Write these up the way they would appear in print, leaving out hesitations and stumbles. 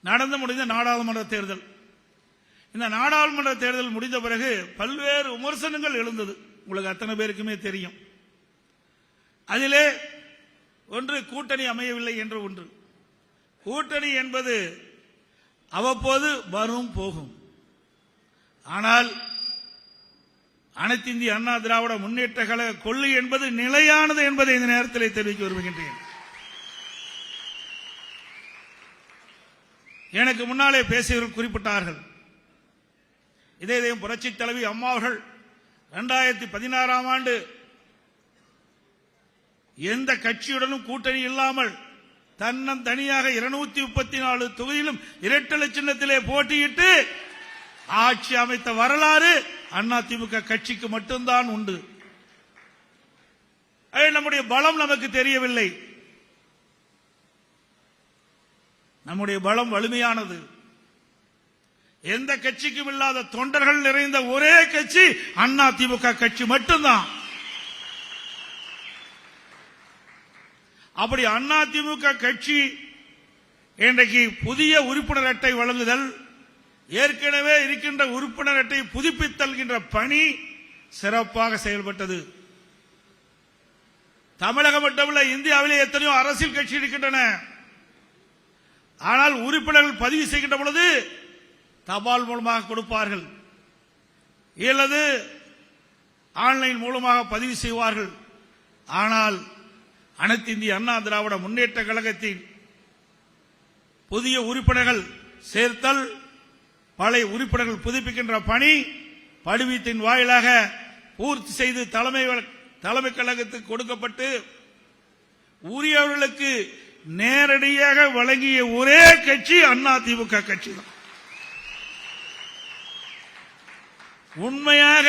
நடந்து முடிந்த நாடாளுமன்ற தேர்தல். இந்த நாடாளுமன்ற தேர்தல் முடிந்த பிறகு பல்வேறு விமர்சனங்கள் எழுந்தது. உங்களுக்கு அத்தனை பேருக்குமே தெரியும். அதிலே ஒன்று கூட்டணி அமையவில்லை என்று ஒன்று. கூட்டணி என்பது அவ்வப்போது வரும் போகும். ஆனால் அனைத்து இந்திய அண்ணா திராவிட முன்னேற்ற கழக கொள்கை என்பது நிலையானது என்பதை இந்த நேரத்தில் தெரிவிக்க விரும்புகின்றேன். எனக்கு முன்னாலே பேசியவர்கள் குறிப்பிட்டார்கள். இதே புரட்சி தலைவி அம்மா அவர்கள் 2016ஆம் ஆண்டு எந்த கட்சியுடனும் கூட்டணி இல்லாமல் தன்னந்தனியாக 234 தொகுதியிலும் இரட்டை சின்னத்திலே போட்டியிட்டு ஆட்சி அமைத்த வரலாறு அதிமுக கட்சிக்கு மட்டும்தான் உண்டு. நம்முடைய பலம் நமக்கு தெரியவில்லை. நம்முடைய பலம் வலிமையானது. எந்த கட்சிக்கும் இல்லாத தொண்டர்கள் நிறைந்த ஒரே கட்சி அதிமுக கட்சி மட்டும்தான். அப்படி அதிமுக கட்சி இன்றைக்கு புதிய உறுப்பினர் அட்டை வழங்குதல், ஏற்கனவே இருக்கின்ற உறுப்பினர் அட்டை புதுப்பித்தல் என்ற பணி சிறப்பாக செயல்பட்டது. தமிழகம் மட்டுமல்ல, இந்தியாவிலே எத்தனையோ அரசியல் கட்சி இருக்கின்றன. ஆனால் உறுப்பினர்கள் பதிவு செய்கின்ற பொழுது தபால் மூலமாக கொடுப்பார்கள், அல்லது ஆன்லைன் மூலமாக பதிவு செய்வார்கள். ஆனால் அனைத்து இந்திய அண்ணா திராவிட முன்னேற்ற கழகத்தின் புதிய உறுப்பினர்கள் சேர்த்தல், பழைய உறுப்பினர்கள் புதுப்பிக்கின்ற பணி படிவத்தின் வாயிலாக பூர்த்தி செய்து தலைமை கழகத்துக்கு கொடுக்கப்பட்டு உரியவர்களுக்கு நேரடியாக வழங்கிய ஒரே கட்சி அதிமுக கட்சி தான். உண்மையாக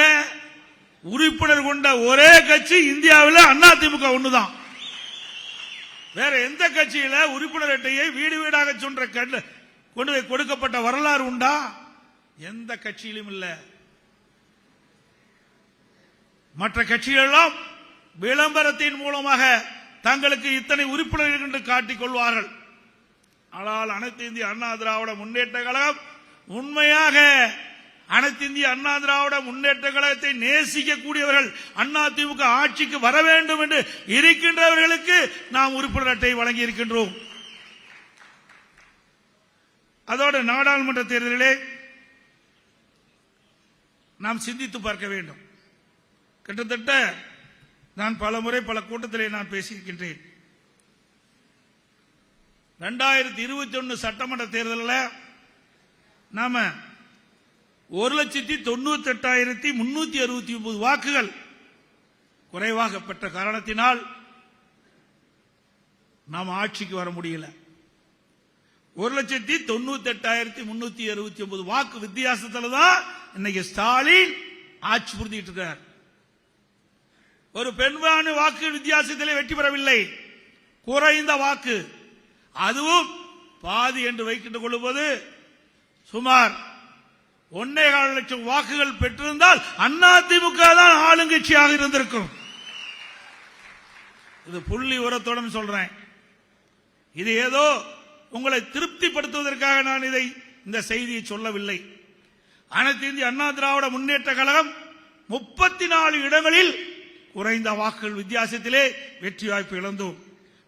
உறுப்பினர் கொண்ட ஒரே கட்சி இந்தியாவில் அதிமுக ஒண்ணுதான். வேற எந்த கட்சியில உறுப்பினர் அட்டையை வீடு வீடாக சென்ற கொண்டு போய் கொடுக்கப்பட்ட வரலாறு உண்டா? எந்த கட்சியிலும் இல்ல. மற்ற கட்சிகளெல்லாம் விளம்பரத்தின் மூலமாக தங்களுக்கு இத்தனை உறுப்பினர்கள் என்று காட்டிக் கொள்வார்கள். ஆனால் அனைத்து இந்திய அண்ணா திராவிட முன்னேற்ற கழகம் உண்மையாக அனைத்து இந்திய அண்ணா திராவிட முன்னேற்ற கழகத்தை நேசிக்கக்கூடியவர்கள், அதிமுக ஆட்சிக்கு வர வேண்டும் என்று இருக்கின்றவர்களுக்கு நாம் உறுப்பினர் அட்டை வழங்கி இருக்கின்றோம். அதோடு நாடாளுமன்ற தேர்தலிலே நாம் சிந்தித்து பார்க்க வேண்டும். கிட்டத்தட்ட நான் பல முறை பல கூட்டத்திலே நான் பேசியிருக்கின்றேன். 2021 சட்டமன்ற தேர்தலில் நாம 1,98,369 வாக்குகள் குறைவாக பெற்ற காரணத்தினால் நாம் ஆட்சிக்கு வர முடியல. 1,98,369 வாக்கு வித்தியாசத்தில் தான் இன்னைக்கு ஸ்டாலின் ஆட்சி புரிஞ்சிட்டு இருக்கார். ஒரு பெண்பான்மை வாக்கு வித்தியாசத்திலே வெற்றி பெறவில்லை, குறைந்த வாக்கு, அதுவும் பாதி என்று வைக்கின்ற கொள்ளும்போது சுமார் 1.25 லட்சம் வாக்குகள் பெற்றிருந்தால் அதிமுக தான் ஆளுங்கட்சியாக இருந்திருக்கும். இது புள்ளி உரத்துடன் சொல்றேன். இது ஏதோ உங்களை திருப்திப்படுத்துவதற்காக நான் இந்த செய்தியை சொல்லவில்லை. அனைத்து இந்திய அண்ணா திராவிட முன்னேற்ற கழகம் 34 இடங்களில் குறைந்த வாக்குகள் வித்தியாசத்திலே வெற்றி வாய்ப்பு இழந்தோம்.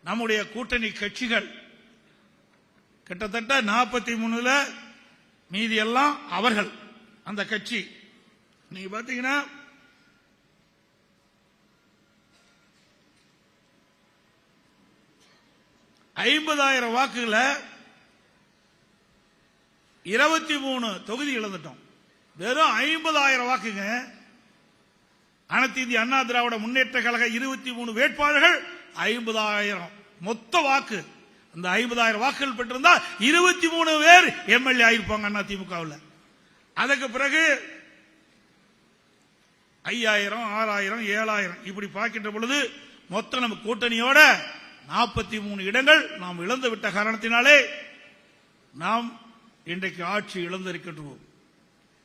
நம்முடைய கூட்டணி கட்சிகள் கிட்டத்தட்ட 43ல மீதி எல்லாம் அவர்கள் அந்த கட்சி. நீங்க பாத்தீங்கன்னா $50,000 வாக்குகளை 23 தொகுதி இழந்துட்டோம். வெறும் 50,000 வாக்குங்க. அனைத்து இந்திய அண்ணா திராவிட முன்னேற்ற கழக 23 வேட்பாளர்கள் 50,000 மொத்த வாக்கு. அந்த 50,000 வாக்குகள் பெற்றிருந்தால் 23 பேர் எம்எல்ஏ ஆயிருப்பாங்க அதிமுகவில். அதுக்கு பிறகு 5,000, 6,000, 7,000 இப்படி பார்க்கின்ற பொழுது மொத்தம் நம்ம கூட்டணியோட 43 இடங்கள் நாம் இழந்து விட்ட காரணத்தினாலே நாம் இன்றைக்கு ஆட்சி இழந்திருக்கின்றோம்.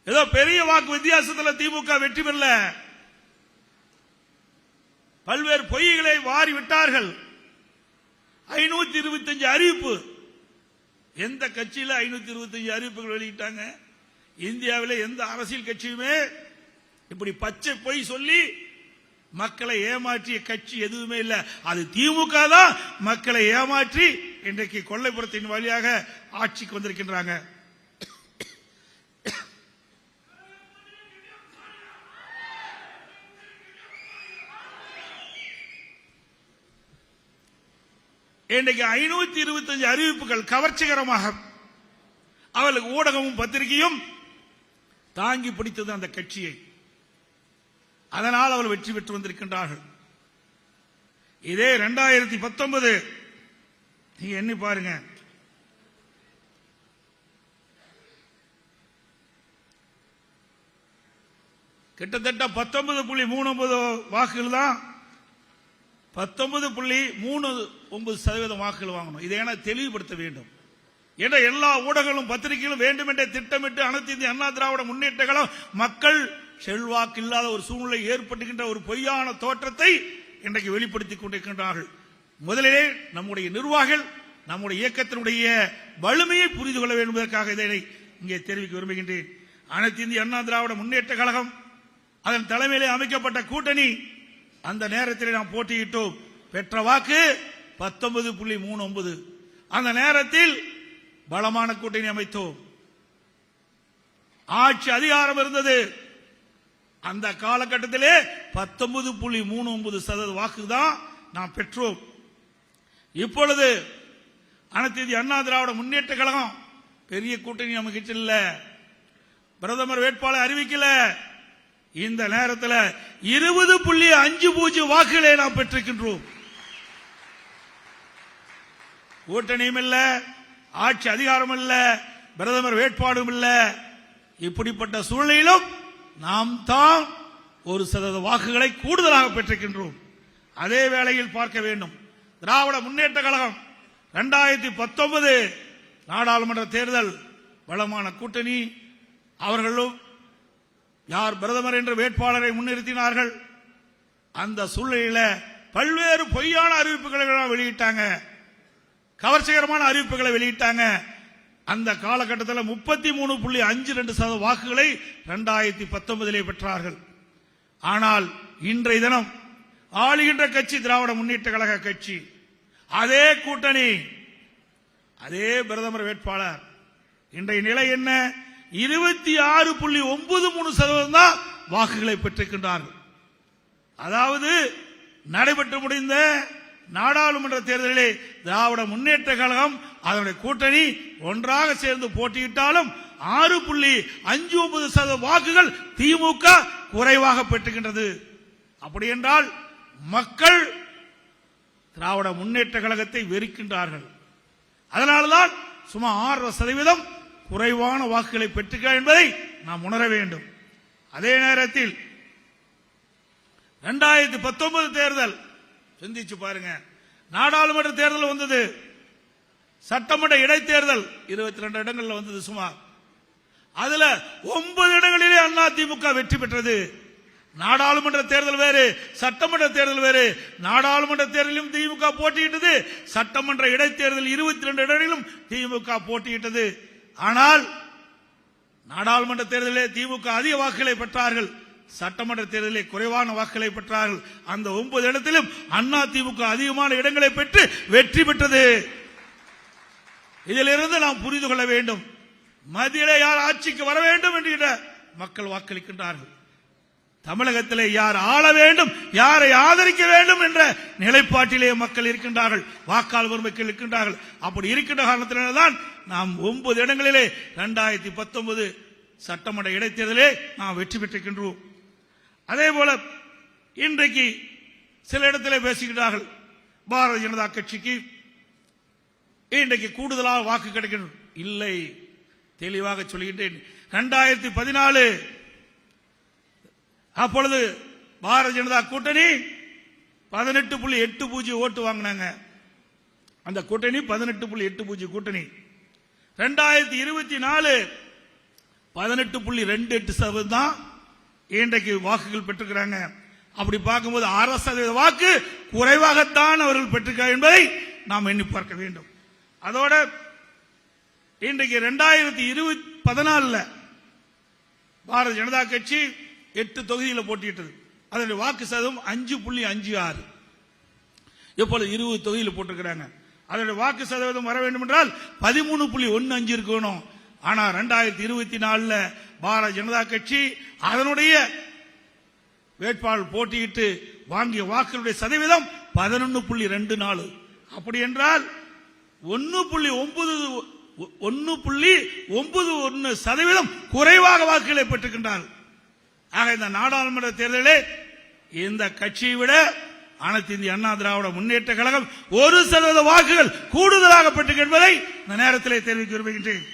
ஏதோ பெரிய வாக்கு வித்தியாசத்தில் திமுக வெற்றி பெறல, பல்வேறு பொய்களை வாரி விட்டார்கள். 525 அறிவிப்பு எந்த கட்சியில 525 அறிவிப்புகள் வெளியிட்டாங்க? இந்தியாவில் எந்த அரசியல் கட்சியுமே இப்படி பச்சை பொய் சொல்லி மக்களை ஏமாற்றிய கட்சி எதுவுமே இல்ல. அது திமுக தான் மக்களை ஏமாற்றி இன்றைக்கு கொல்லைப்புறத்தின் வழியாக ஆட்சிக்கு வந்திருக்கின்றாங்க. இன்றைக்கு 525 அறிவிப்புகள் கவர்ச்சிகரமாக அவர்களுக்கு ஊடகமும் பத்திரிகையும் தாங்கி பிடித்தது அந்த கட்சியை. அதனால் அவர்கள் வெற்றி பெற்று வந்திருக்கின்றார்கள். இதே 2019 நீங்க எண்ணி பாருங்க. கிட்டத்தட்ட 19.39 வாக்குகள் தான் 19.39% வாக்குகள் வாங்கணும். இதை என தெளிவுபடுத்த வேண்டும் என்ற எல்லா ஊடகங்களும் பத்திரிகைகளும் வேண்டுமென்றே திட்டமிட்டு அனைத்து இந்திய அண்ணா திராவிட முன்னேற்ற கழகம் மக்கள் செல்வாக்கு இல்லாத ஒரு சூழ்நிலை ஏற்பட்டுகின்ற ஒரு பொய்யான தோற்றத்தை இன்றைக்கு வெளிப்படுத்திக் கொண்டிருக்கின்றார்கள். முதலிலே நம்முடைய நிர்வாகிகள் நம்முடைய இயக்கத்தினுடைய வலிமையை புரிந்து கொள்ள வேண்டும் என்பதற்காக இதை இங்கே தெரிவிக்க விரும்புகின்றேன். அனைத்து இந்திய அண்ணா திராவிட முன்னேற்ற கழகம் அதன் தலைமையிலே அமைக்கப்பட்ட கூட்டணி அந்த நேரத்தில் நாம் போட்டியிட்டோம். பெற்ற வாக்கு 19.39. அந்த நேரத்தில் பலமான கூட்டணி அமைத்தோம். ஆட்சி அதிகாரம் இருந்தது. அந்த காலகட்டத்திலே 19.39% வாக்கு தான் நாம் பெற்றோம். இப்பொழுது அனைத்து இந்திய அண்ணா திராவிட முன்னேற்ற கழகம் பெரிய கூட்டணி அமைக்க இல்ல, பிரதமர் வேட்பாளர் அறிவிக்கல. இந்த நேரத்தில் 20.50 வாக்குகளை நாம் பெற்றிருக்கின்றோம். கூட்டணியும் இல்ல, ஆட்சி அதிகாரம் இல்ல, பிரதமர் வேட்பாளரும் இல்ல. இப்படிப்பட்ட சூழ்நிலையிலும் நாம் தான் 1% வாக்குகளை கூடுதலாக பெற்றிருக்கின்றோம். அதே வேளையில் பார்க்க வேண்டும், திராவிட முன்னேற்ற கழகம் 2019 நாடாளுமன்ற தேர்தல் பலமான கூட்டணி. அவர்களும் யார் பிரதமர் என்ற வேட்பாளரை முன்னிறுத்தினார்கள். அந்த சூழ்நிலையில் பல்வேறு பொய்யான அறிவிப்புகளை வெளியிட்டாங்க, கவர்ச்சிகரமான அறிவிப்புகளை வெளியிட்டாங்க. அந்த காலகட்டத்தில் 33.52% வாக்குகளை 2019 பெற்றார்கள். ஆனால் இன்றைய தினம் ஆளுகின்ற கட்சி திராவிட முன்னேற்ற கழக கட்சி, அதே கூட்டணி, அதே பிரதமர் வேட்பாளர், இன்றைய நிலை என்ன? 26.93% தான் வாக்குகளை பெற்றிருக்கின்றார்கள். அதாவது நடைபெற்று முடிந்த நாடாளுமன்ற தேர்தலிலே திராவிட முன்னேற்ற கழகம் அதனுடைய கூட்டணி ஒன்றாக சேர்ந்து போட்டியிட்டாலும் 6.59% வாக்குகள் திமுக குறைவாக பெற்றுகின்றது. அப்படி என்றால் மக்கள் திராவிட முன்னேற்ற கழகத்தை வெறுக்கின்றார்கள். அதனால்தான் சுமார் 6% குறைவான வாக்குகளை பெற்றுக்கிறார் என்பதை நாம் உணர வேண்டும். அதே நேரத்தில் 2019 தேர்தல் சிந்திச்சு பாருங்க. நாடாளுமன்ற தேர்தல் வந்தது, சட்டமன்ற இடைத்தேர்தல் 22 இடங்களில் வந்தது சுமார். அதுல 9 இடங்களிலே அதிமுக வெற்றி பெற்றது. நாடாளுமன்ற தேர்தல் வேறு, சட்டமன்ற தேர்தல் வேறு. நாடாளுமன்ற தேர்தலிலும் திமுக போட்டியிட்டது, சட்டமன்ற இடைத்தேர்தல் 22 இடங்களிலும் திமுக போட்டியிட்டது. ஆனால் நாடாளுமன்ற தேர்தலிலே திமுக அதிக வாக்குகளை பெற்றார்கள், சட்டமன்ற தேர்தலில் குறைவான வாக்குகளை பெற்றார்கள். அந்த 9 இடத்திலும் அண்ணா திமுக அதிகமான இடங்களை பெற்று வெற்றி பெற்றது. இதிலிருந்து நாம் புரிந்து கொள்ள வேண்டும், மத்தியிலே யார் ஆட்சிக்கு வர வேண்டும் என்று மக்கள் வாக்களிக்கின்றார்கள். தமிழகத்திலே யார் ஆள வேண்டும், யாரை ஆதரிக்க வேண்டும் என்ற நிலைப்பாட்டிலே மக்கள் இருக்கின்றார்கள், வாக்காளர் பெருமக்கள் இருக்கின்றார்கள். அப்படி இருக்கின்ற காரணத்தினால்தான் நாம் 9 இடங்களிலே 2019 சட்டமன்ற இடைத்தேர்தலே நாம் வெற்றி பெற்றிருக்கின்றோம். அதே போல இன்றைக்கு சில இடத்திலே பேசுகிறார்கள், பாரதிய ஜனதா கட்சிக்கு இன்றைக்கு கூடுதலாக வாக்கு கிடைக்கின்றது. இல்லை, தெளிவாக சொல்கின்றேன். 2014 அப்பொழுது பாரதிய ஜனதா கூட்டணி 18.80 ஓட்டு வாங்கினாங்க. அந்த கூட்டணி 18.80 கூட்டணி. 2024 18.28% தான் இன்றைக்கு வாக்குகள் பெற்றிருக்கிறாங்க. அப்படி பார்க்கும்போது 6% வாக்கு குறைவாகத்தான் அவர்கள் பெற்றிருக்கிறார் என்பதை நாம் எண்ணி பார்க்க வேண்டும். அதோட இன்றைக்கு 2014 பாரதிய ஜனதா கட்சி 8 தொகுதியில் போட்டியிட்டது. அதனுடைய வாக்கு சதவீதம் 5.56. இப்பொழுது 20 தொகுதியில் போட்டிருக்கிறாங்க. அதனுடைய வாக்கு சதவீதம் வர வேண்டும் என்றால் 13.15 இருக்கணும். ஆனா 2024 பாரதிய ஜனதா கட்சி அதனுடைய வேட்பாளர் போட்டியிட்டு வாங்கிய வாக்குகளுடைய சதவீதம் 11.24. அப்படி என்றால் 1.91% குறைவாக வாக்குகளை பெற்றுக்கின்றார். ஆக இந்த நாடாளுமன்ற தேர்தலிலே இந்த கட்சியை விட அனைத்து இந்திய அண்ணா திராவிட முன்னேற்ற கழகம் 1% வாக்குகள் கூடுதலாக பெற்று என்பதை இந்த நேரத்திலே தெரிவிக்க விரும்புகின்றேன்.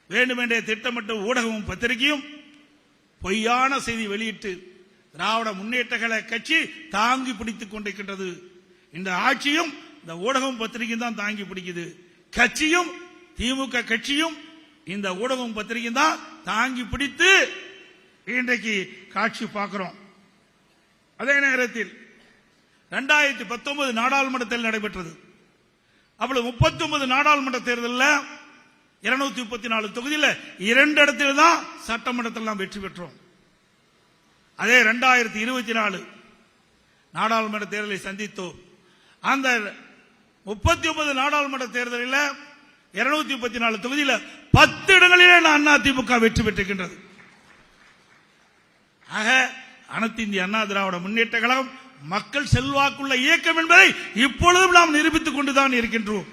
வேண்டுமென்றே திட்டமிட்ட ஊடகமும் பத்திரிகையும் பொய்யான செய்தி வெளியிட்டு திராவிட முன்னேற்ற கழக கட்சி தாங்கி பிடித்துக் கொண்டிருக்கின்றது. இந்த ஆட்சியும் இந்த ஊடகம் பத்திரிகையும் தான் தாங்கி பிடிக்குது. கட்சியும் திமுக கட்சியும் இந்த ஊடகம் பத்திரிகையும் தான் தாங்கி பிடித்து இன்றைக்கு காட்சி பார்க்கிறோம். அதே நேரத்தில் 2019 நாடாளுமன்ற தேர்தல் நடைபெற்றது. அப்பொழுது 39 நாடாளுமன்ற தேர்தலில் 234 தொகுதியில் 2 இடத்தில் தான் சட்டமன்றத்தில் நாம் வெற்றி பெற்றோம். அதே 2024 நாடாளுமன்ற தேர்தலை சந்தித்தோம். அந்த 39 நாடாளுமன்ற தேர்தலில் 234 தொகுதியில் 10 இடங்களிலே அதிமுக வெற்றி பெற்றிருக்கின்றது. ஆக அனைத்து இந்திய அண்ணா திராவிட முன்னேற்ற கழகம் மக்கள் செல்வாக்குள்ள இயக்கம் என்பதை இப்பொழுதும் நாம் நிரூபித்துக் கொண்டுதான் இருக்கின்றோம்.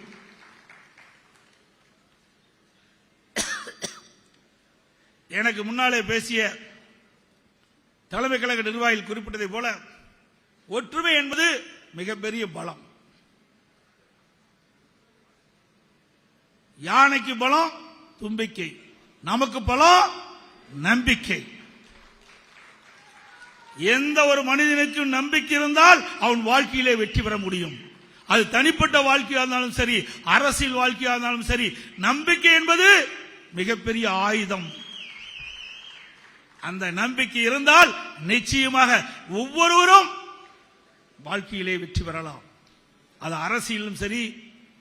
எனக்கு முன்னாலே பேசிய தலைமை கழக நிர்வாகிகள் குறிப்பிட்டதை போல ஒற்றுமை என்பது மிகப்பெரிய பலம். யானைக்கு பலம் தும்பிக்கை, நமக்கு பலம் நம்பிக்கை. எந்த ஒரு மனிதனுக்கும் நம்பிக்கை இருந்தால் அவன் வாழ்க்கையிலே வெற்றி பெற முடியும். அது தனிப்பட்ட வாழ்க்கையா இருந்தாலும் சரி, அரசியல் வாழ்க்கையா இருந்தாலும் சரி, நம்பிக்கை என்பது மிகப்பெரிய ஆயுதம். அந்த நம்பிக்கை இருந்தால் நிச்சயமாக ஒவ்வொருவரும் வாழ்க்கையிலே வெற்றி பெறலாம். அது அரசியலும் சரி,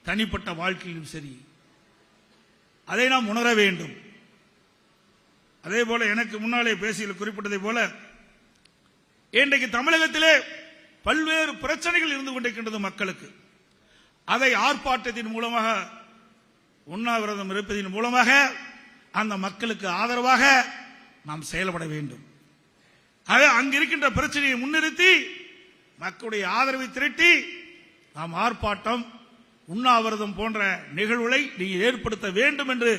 தனிப்பட்ட வாழ்க்கையிலும் சரி. அதை நாம் உணர வேண்டும். அதே போல எனக்கு முன்னாலே பேசியில் குறிப்பிட்டதை போல இன்றைக்கு தமிழகத்திலே பல்வேறு பிரச்சனைகள் இருந்து கொண்டிருக்கின்றது மக்களுக்கு. அதை ஆர்ப்பாட்டத்தின் மூலமாக, உண்ணாவிரதம் இருப்பதன் மூலமாக அந்த மக்களுக்கு ஆதரவாக நாம் செயல்பட வேண்டும். அங்கிருக்கின்ற பிரச்சனையை முன்னிறுத்தி மக்களுடைய ஆதரவை திரட்டி நாம் ஆர்ப்பாட்டம், உண்ணாவிரதம் போன்ற நிகழ்வுகளை நீங்கள் ஏற்படுத்த வேண்டும் என்று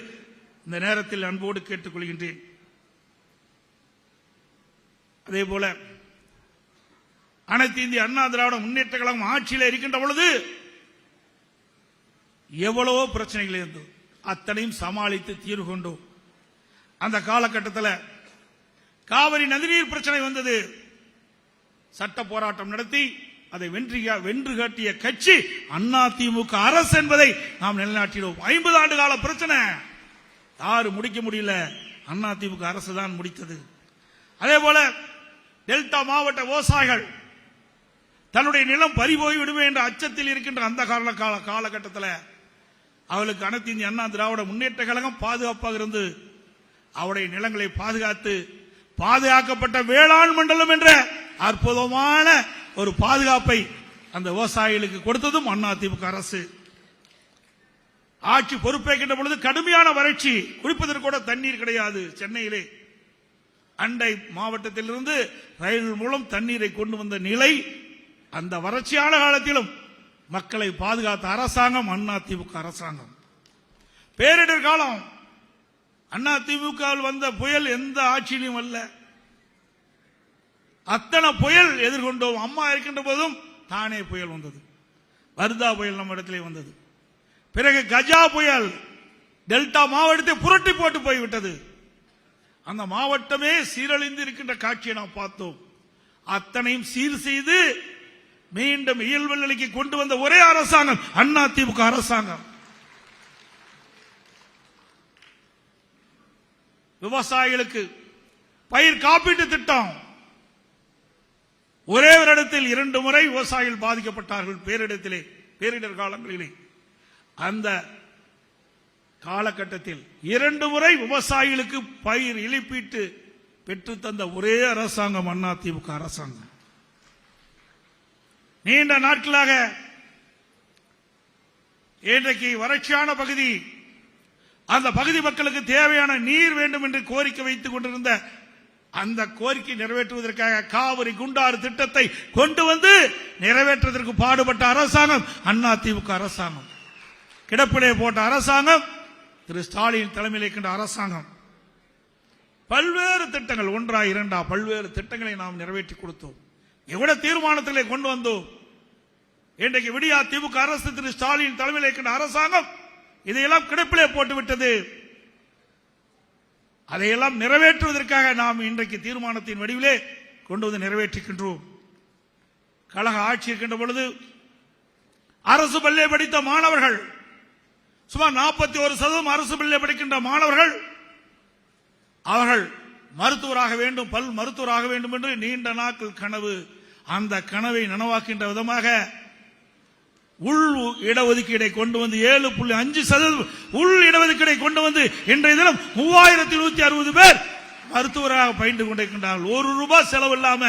இந்த நேரத்தில் அன்போடு கேட்டுக்கொள்கின்றேன். அதே போல அனைத்து இந்திய அண்ணா திராவிட முன்னேற்ற கழகம் ஆட்சியில் இருக்கின்ற பொழுது எவ்வளவோ பிரச்சனைகள் இருந்தது, அத்தனையும் சமாளித்து தீர்வு கொண்டோம். அந்த காலகட்டத்தில் காவிரி நதிநீர் பிரச்சனை வந்தது. சட்ட போராட்டம் நடத்தி அதை வென்று காட்டிய கட்சி அதிமுக அரசு என்பதை நாம் நிலைநாட்டினோம். 50 ஆண்டு கால பிரச்சனை யாரும் முடிக்க முடியல, அதிமுக அரசு தான் முடித்தது. அதே போல டெல்டா மாவட்ட விவசாயிகள் தன்னுடைய நிலம் பறிபோய் விடுமே என்ற அச்சத்தில் இருக்கின்ற அந்த காலகட்டத்தில் அவளுக்கு அனைத்து இந்திய அண்ணா திராவிட முன்னேற்ற கழகம் பாதுகாப்பாக இருந்து அவருடைய நிலங்களை பாதுகாத்து பாதுகாக்கப்பட்ட வேளாண் மண்டலம் என்ற அற்புதமான ஒரு பாதுகாப்பை அந்த விவசாயிகளுக்கு கொடுத்ததும் அதிமுக அரசு. ஆட்சி பொறுப்பேற்கின்ற பொழுது கடுமையான வறட்சி, குடிப்பதற்கு கூட தண்ணீர் கிடையாது. சென்னையிலே அண்டை மாவட்டத்திலிருந்து ரயில் மூலம் தண்ணீரை கொண்டு வந்த நிலை, அந்த வறட்சியான காலத்திலும் மக்களை பாதுகாத்த அரசாங்கம் அதிமுக அரசாங்கம். பேரிடர் காலம் அதிமுக வந்த புயல் எந்த ஆட்சியிலும் அல்ல. அத்தனை புயல் எதிர்கொண்டோம். அம்மா இருக்கின்ற போதும் தானே புயல் வந்தது. வர்தா புயல் நம்ம இடத்திலே வந்தது. பிறகு கஜா புயல் டெல்டா மாவட்டத்தை புரட்டி போட்டு போய்விட்டது. அந்த மாவட்டமே சீரழிந்து இருக்கின்ற காட்சியை நாம் பார்த்தோம். அத்தனையும் சீர் செய்து மீண்டும் இயல்பு நிலைக்கு கொண்டு வந்த ஒரே அரசாங்கம் அதிமுக அரசாங்கம். விவசாயிகளுக்கு பயிர் காப்பீட்டு திட்டம், ஒரே ஒரு இடத்தில் 2 முறை விவசாயிகள் பாதிக்கப்பட்டார்கள் பேரிடர் காலங்களிலே. அந்த காலகட்டத்தில் 2 முறை விவசாயிகளுக்கு பயிர் இழப்பீட்டு பெற்று தந்த ஒரே அரசாங்கம் அதிமுக அரசாங்கம். நீண்ட நாட்களாக இன்றைக்கு வறட்சியான பகுதி, அந்த பகுதி மக்களுக்கு தேவையான நீர் வேண்டும் என்று கோரிக்கை வைத்துக் கொண்டிருந்த அந்த கோரிக்கை நிறைவேற்றுவதற்காக காவிரி குண்டாறு திட்டத்தை கொண்டு வந்து நிறைவேற்றுவதற்கு பாடுபட்ட அரசாங்கம் அதிமுக அரசாங்கம். கிடப்பிலே போட்ட அரசாங்கம் திரு ஸ்டாலின் தலைமையில் இருக்கின்ற அரசாங்கம். பல்வேறு திட்டங்கள், 1 2 பல்வேறு திட்டங்களை நாம் நிறைவேற்றி கொடுத்தோம். எவ்வளவு தீர்மானத்திலே கொண்டு வந்தோம். இன்றைக்கு விடியா திமுக அரசு திரு ஸ்டாலின் தலைமையில் இருக்கின்ற அரசாங்கம் இதையெல்லாம் கிடப்பிலே போட்டுவிட்டது. அதையெல்லாம் நிறைவேற்றுவதற்காக நாம் இன்றைக்கு தீர்மானத்தின் வடிவிலே கொண்டு வந்து நிறைவேற்றுகின்றோம். கழக ஆட்சி இருக்கின்ற பொழுது அரசு பள்ளியை படித்த மாணவர்கள் சுமார் 41% அரசு பள்ளியை படிக்கின்ற மாணவர்கள் அவர்கள் மருத்துவராக வேண்டும், பல் மருத்துவராக வேண்டும் என்று நீண்ட நாட்கள் கனவு. அந்த கனவை நனவாக்கின்ற விதமாக உள் இடஒதுக்கீடை கொண்டு வந்து 7.5% உள் இடஒதுக்கீடை கொண்டு வந்து இன்றைய தினம் 3160 பேர் மருத்துவராக பயின்று கொண்டிருக்கின்றார்கள். ₹1 செலவு இல்லாம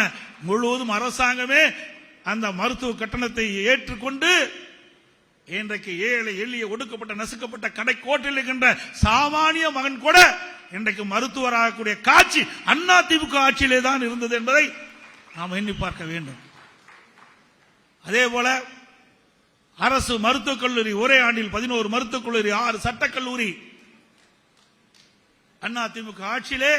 முழுவதும் அரசாங்கமே அந்த மருத்துவ கட்டணத்தை ஏற்றுக்கொண்டு இன்றைக்கு ஏழை எளிய ஒடுக்கப்பட்ட நசுக்கப்பட்ட கடைக்கோட்டில் இருக்கின்ற சாமானிய மகன் கூட இன்றைக்கு மருத்துவராகக்கூடிய காட்சி அதிமுக ஆட்சியிலே தான் இருந்தது என்பதை நாம் எண்ணி பார்க்க வேண்டும். அதே போல அரசு மருத்துவக் கல்லூரி ஒரே ஆண்டில் 11 மருத்துவக் கல்லூரி, 6 சட்டக்கல்லூரி. அதிமுக ஆட்சியிலே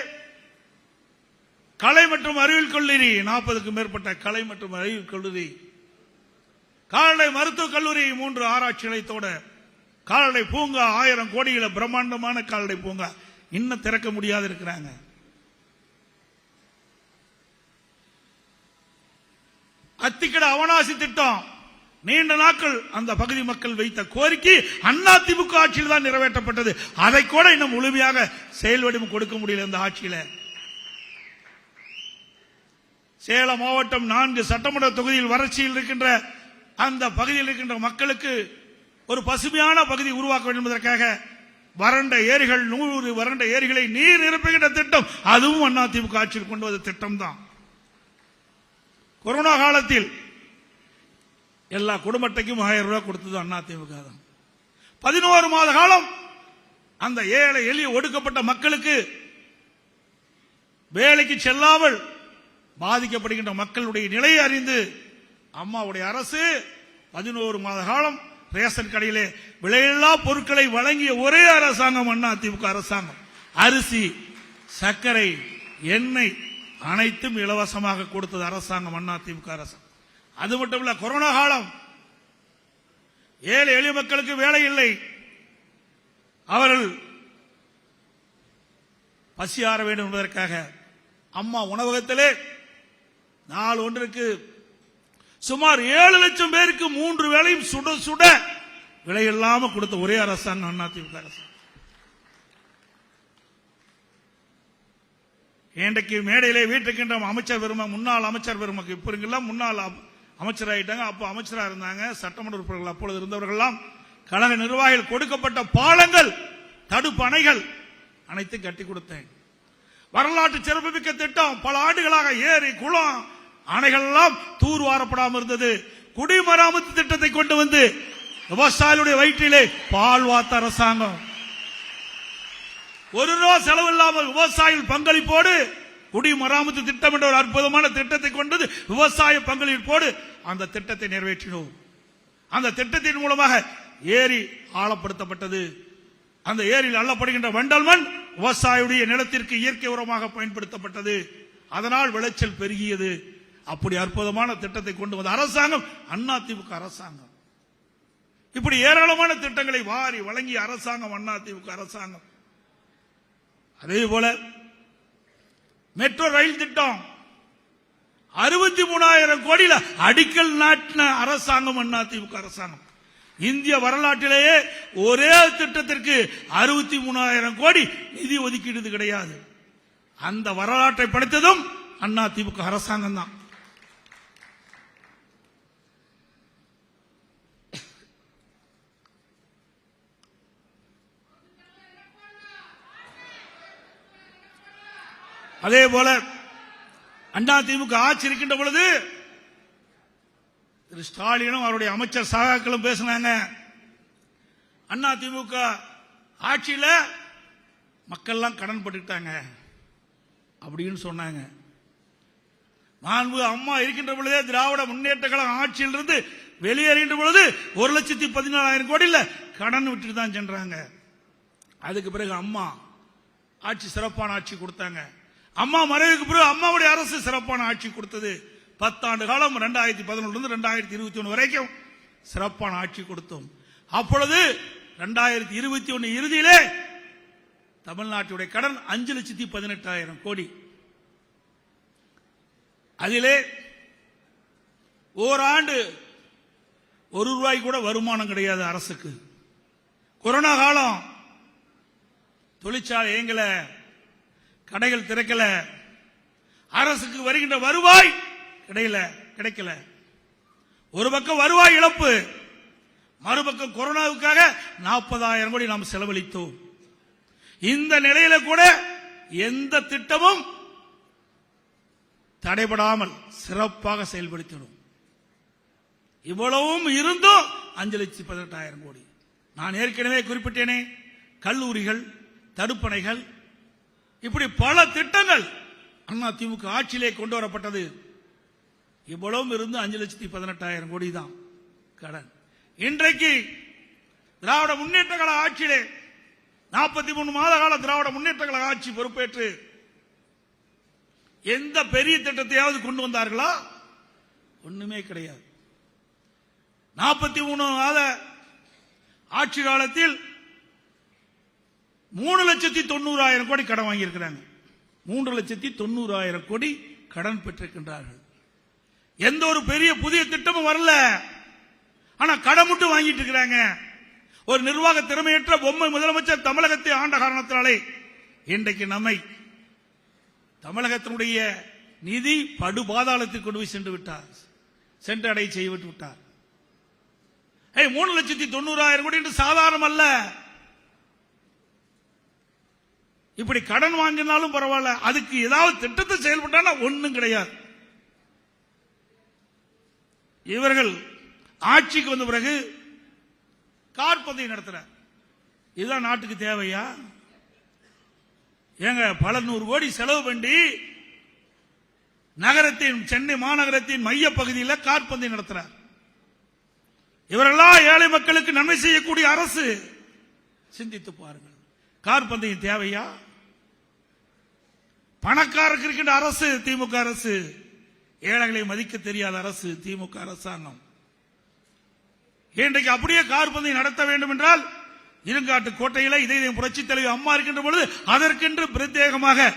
கலை மற்றும் அறிவியல் கல்லூரி 40க்கும் மேற்பட்ட கலை மற்றும் அறிவியல் கல்லூரி, கால்நடை மருத்துவக் கல்லூரி 3 ஆராய்ச்சி நிலையத்தோட, கால்நடை பூங்கா 1000 கோடியில பிரம்மாண்டமான கால்நடை பூங்கா இன்னும் திறக்க முடியாது இருக்கிறாங்க. அத்திக்கட அவனாசி திட்டம் நீண்ட நாட்கள் அந்த பகுதி மக்கள் வைத்த கோரிக்கை அதிமுக ஆட்சியில் தான் நிறைவேற்றப்பட்டது. அதை கூட இன்னும் முழுமையாக செயல்வடிவம் கொடுக்க முடியல இந்த ஆட்சியில. சேலம் மாவட்டம் 4 சட்டமன்ற தொகுதியில் வறட்சியில் இருக்கின்ற அந்த பகுதியில் இருக்கின்ற மக்களுக்கு ஒரு பசுமையான பகுதி உருவாக்க வேண்டும் என்பதற்காக வறண்ட ஏரிகள் 100 வறண்ட ஏரிகளை நீர் நிரப்புகின்ற திட்டம், அதுவும் அதிமுக ஆட்சியில் கொண்டு வந்த திட்டம் தான். கொரோனா காலத்தில் எல்லா குடும்பத்தையும் 1000 ரூபாய் கொடுத்தது அதிமுக தான். 11 மாத காலம் அந்த ஏழை எளிய ஒடுக்கப்பட்ட மக்களுக்கு வேலைக்கு செல்லாமல் பாதிக்கப்படுகின்ற மக்களுடைய நிலையை அறிந்து அம்மாவுடைய அரசு 11 மாத காலம் ரேஷன் கடையிலே விலையில்லா பொருட்களை வழங்கிய ஒரே அரசாங்கம் அதிமுக அரசாங்கம். அரிசி, சர்க்கரை, எண்ணெய் அனைத்தும் இலவசமாக கொடுத்தது அரசாங்கம் அதிமுக அரசாங்கம். அது மட்டுமல்ல, கொரோனா காலம் ஏழை எளிய மக்களுக்கு வேலை இல்லை, அவர்கள் பசியாற வேண்டும் என்பதற்காக அம்மா உணவகத்திலே நாள் ஒன்றுக்கு சுமார் 7 லட்சம் பேருக்கு 3 வேளையும் சுட சுட விலை இல்லாம கொடுத்த ஒரே அரசாங்கம் அதிமுக அரசாங்கம். இன்றைக்கு மேடையிலே வீட்டுக்கின்ற அமைச்சர் பெருமக்கள், முன்னாள் அமைச்சர் பெருமக்கள், இப்ப எல்லாம் முன்னாள் அமைச்சர் ஆயிட்டாங்க, அப்ப அமைச்சராக இருந்தாங்க, சட்டமன்ற உறுப்பினர்கள் அப்பொழுது இருந்தவர்கள் கழக நிர்வாகிகள் கொடுக்கப்பட்ட பாலங்கள், தடுப்பு அணைகள் அனைத்தும் கட்டி கொடுத்தேன். வரலாற்று சிறப்புமிக்க திட்டம். பல ஆண்டுகளாக ஏரி, குளம், அணைகள் எல்லாம் தூர்வாரப்படாமல் இருந்தது. குடிமராமத்து திட்டத்தை கொண்டு வந்து விவசாயிகளுடைய வயிற்றிலே பால் வார்த்த அரசாங்கம். ₹1 செலவு இல்லாமல் விவசாயிகள் பங்களிப்போடு குடிமராமத்து திட்டம் என்ற ஒரு அற்புதமான திட்டத்தை கொண்டது விவசாய பங்களிப்போடு அந்த திட்டத்தை நிறைவேற்றினோம். அந்த திட்டத்தின் மூலமாக ஏரி ஆழப்படுத்தப்பட்டது. அந்த ஏரியில் அள்ளப்படுகின்ற வண்டல் மண் விவசாயியுடைய நிலத்திற்கு இயற்கை உரமாக பயன்படுத்தப்பட்டது. அதனால் விளைச்சல் பெருகியது. அப்படி அற்புதமான திட்டத்தை கொண்டு வந்த அரசாங்கம் அதிமுக அரசாங்கம். இப்படி ஏராளமான திட்டங்களை வாரி வழங்கிய அரசாங்கம் அதிமுக அரசாங்கம். அதே போல மெட்ரோ ரயில் திட்டம் 63,000 கோடியில அடிக்கல் நாட்டின அரசாங்கம் அதிமுக அரசாங்கம். இந்திய வரலாற்றிலேயே ஒரே திட்டத்திற்கு 63,000 கோடி நிதி ஒதுக்கீடு கிடையாது. அந்த வரலாற்றை படைத்ததும் அதிமுக அரசாங்கம் தான். அதே போல அதிமுக ஆட்சி இருக்கின்ற பொழுது திரு ஸ்டாலினும் அவருடைய அமைச்சர் சகாக்களும் பேசினாங்க. அதிமுக ஆட்சியில மக்கள்லாம் கடன் பட்டுட்டாங்க அப்படின்னு சொன்னாங்க. மாண்பு அம்மா இருக்கின்ற பொழுதே திராவிட முன்னேற்ற கழகம் ஆட்சியிலிருந்து வெளியேறுகின்ற பொழுது 1,14,000 கோடியில் கடன் விட்டுட்டு தான் சென்றாங்க. அதுக்கு பிறகு அம்மா ஆட்சி சிறப்பான ஆட்சி கொடுத்தாங்க. அம்மா மறைவுக்கு பிறகு அம்மாவுடைய அரசு சிறப்பான ஆட்சி கொடுத்தது. 10 ஆண்டு காலம் 2011 2021 வரைக்கும் சிறப்பான ஆட்சி கொடுத்தோம். அப்பொழுது 2021 இறுதியிலே தமிழ்நாட்டுடைய கடன் 5,18,000 கோடி. அதிலே ஓராண்டு ₹1 கூட வருமானம் கிடையாது அரசுக்கு. கொரோனா காலம், தொழிற்சாலை இயங்கல, கடைகள் திறக்கல, அரசுக்கு வருகின்ற வருவாய் கிடைக்கல. ஒரு பக்கம் வருவாய் இழப்பு, மறுபக்கம் கொரோனாவுக்காக 40,000 கோடி நாம் செலவழித்தோம். இந்த நிலையில கூட எந்த திட்டமும் தடைபடாமல் சிறப்பாக செயல்படுத்தினோம். இவ்வளவும் இருந்தும் 5,18,000 கோடி. நான் ஏற்கனவே குறிப்பிட்டேனே, கல்லூரிகள், தடுப்பணைகள், இப்படி பல திட்டங்கள் அதிமுக ஆட்சியிலே கொண்டு வரப்பட்டது. இவ்வளவும் இருந்து 5,18,000 கோடி தான் கடன். இன்றைக்கு திராவிட முன்னேற்ற கழக ஆட்சியிலே 43 மாத கால திராவிட முன்னேற்ற கழக ஆட்சி பொறுப்பேற்று எந்த பெரிய திட்டத்தையாவது கொண்டு வந்தார்களா? ஒண்ணுமே கிடையாது. 43 மாத ஆட்சி காலத்தில் 3,90,000 கோடி கடன் வாங்கியிருக்கிறாங்க. 3,90,000 கோடி கடன் பெற்றிருக்கின்றார்கள். எந்த ஒரு பெரிய புதிய திட்டமும் வரல, ஆனா கடன் மட்டும் வாங்கிட்டு இருக்கிறாங்க. ஒரு நிர்வாக திறமையற்ற பொம்மை முதலமைச்சர் தமிழகத்தை ஆண்ட காரணத்தினாலே இன்றைக்கு நம்மை தமிழகத்தினுடைய நிதி படுபாதாளத்தில் கொண்டு போய் சென்றடை செய்து விட்டார். 3,90,000 கோடி என்று சாதாரணம் அல்ல. இப்படி கடன் வாங்கினாலும் பரவாயில்ல, அதுக்கு ஏதாவது திட்டத்தை செயல்பட்டா ஒண்ணும் கிடையாது. இவர்கள் ஆட்சிக்கு வந்த பிறகு கார் பந்தயம் நடத்துறார். இதுதான் நாட்டுக்கு தேவையா? ஏங்க, பல 100 கோடி செலவு பண்ணி நகரத்தின், சென்னை மாநகரத்தின் மைய பகுதியில் கார் பந்தயம் நடத்துறார். இவரெல்லாம் ஏழை மக்களுக்கு நன்மை செய்யக்கூடிய அரசு. சிந்தித்து பாருங்கள், கார் பந்தயம் தேவையா? பணக்காரருக்கு இருக்கின்ற அரசு திமுக அரசு, ஏழைகளை மதிக்க தெரியாத அரசு திமுக அரசாங்கம். இன்றைக்கு அப்படியே கார் பந்தயம் நடத்த வேண்டும் என்றால் இருங்காட்டு கோட்டையில இதய புரட்சி தலைவி அம்மா இருக்கின்ற பொழுது அதற்கென்று பிரத்யேகமாக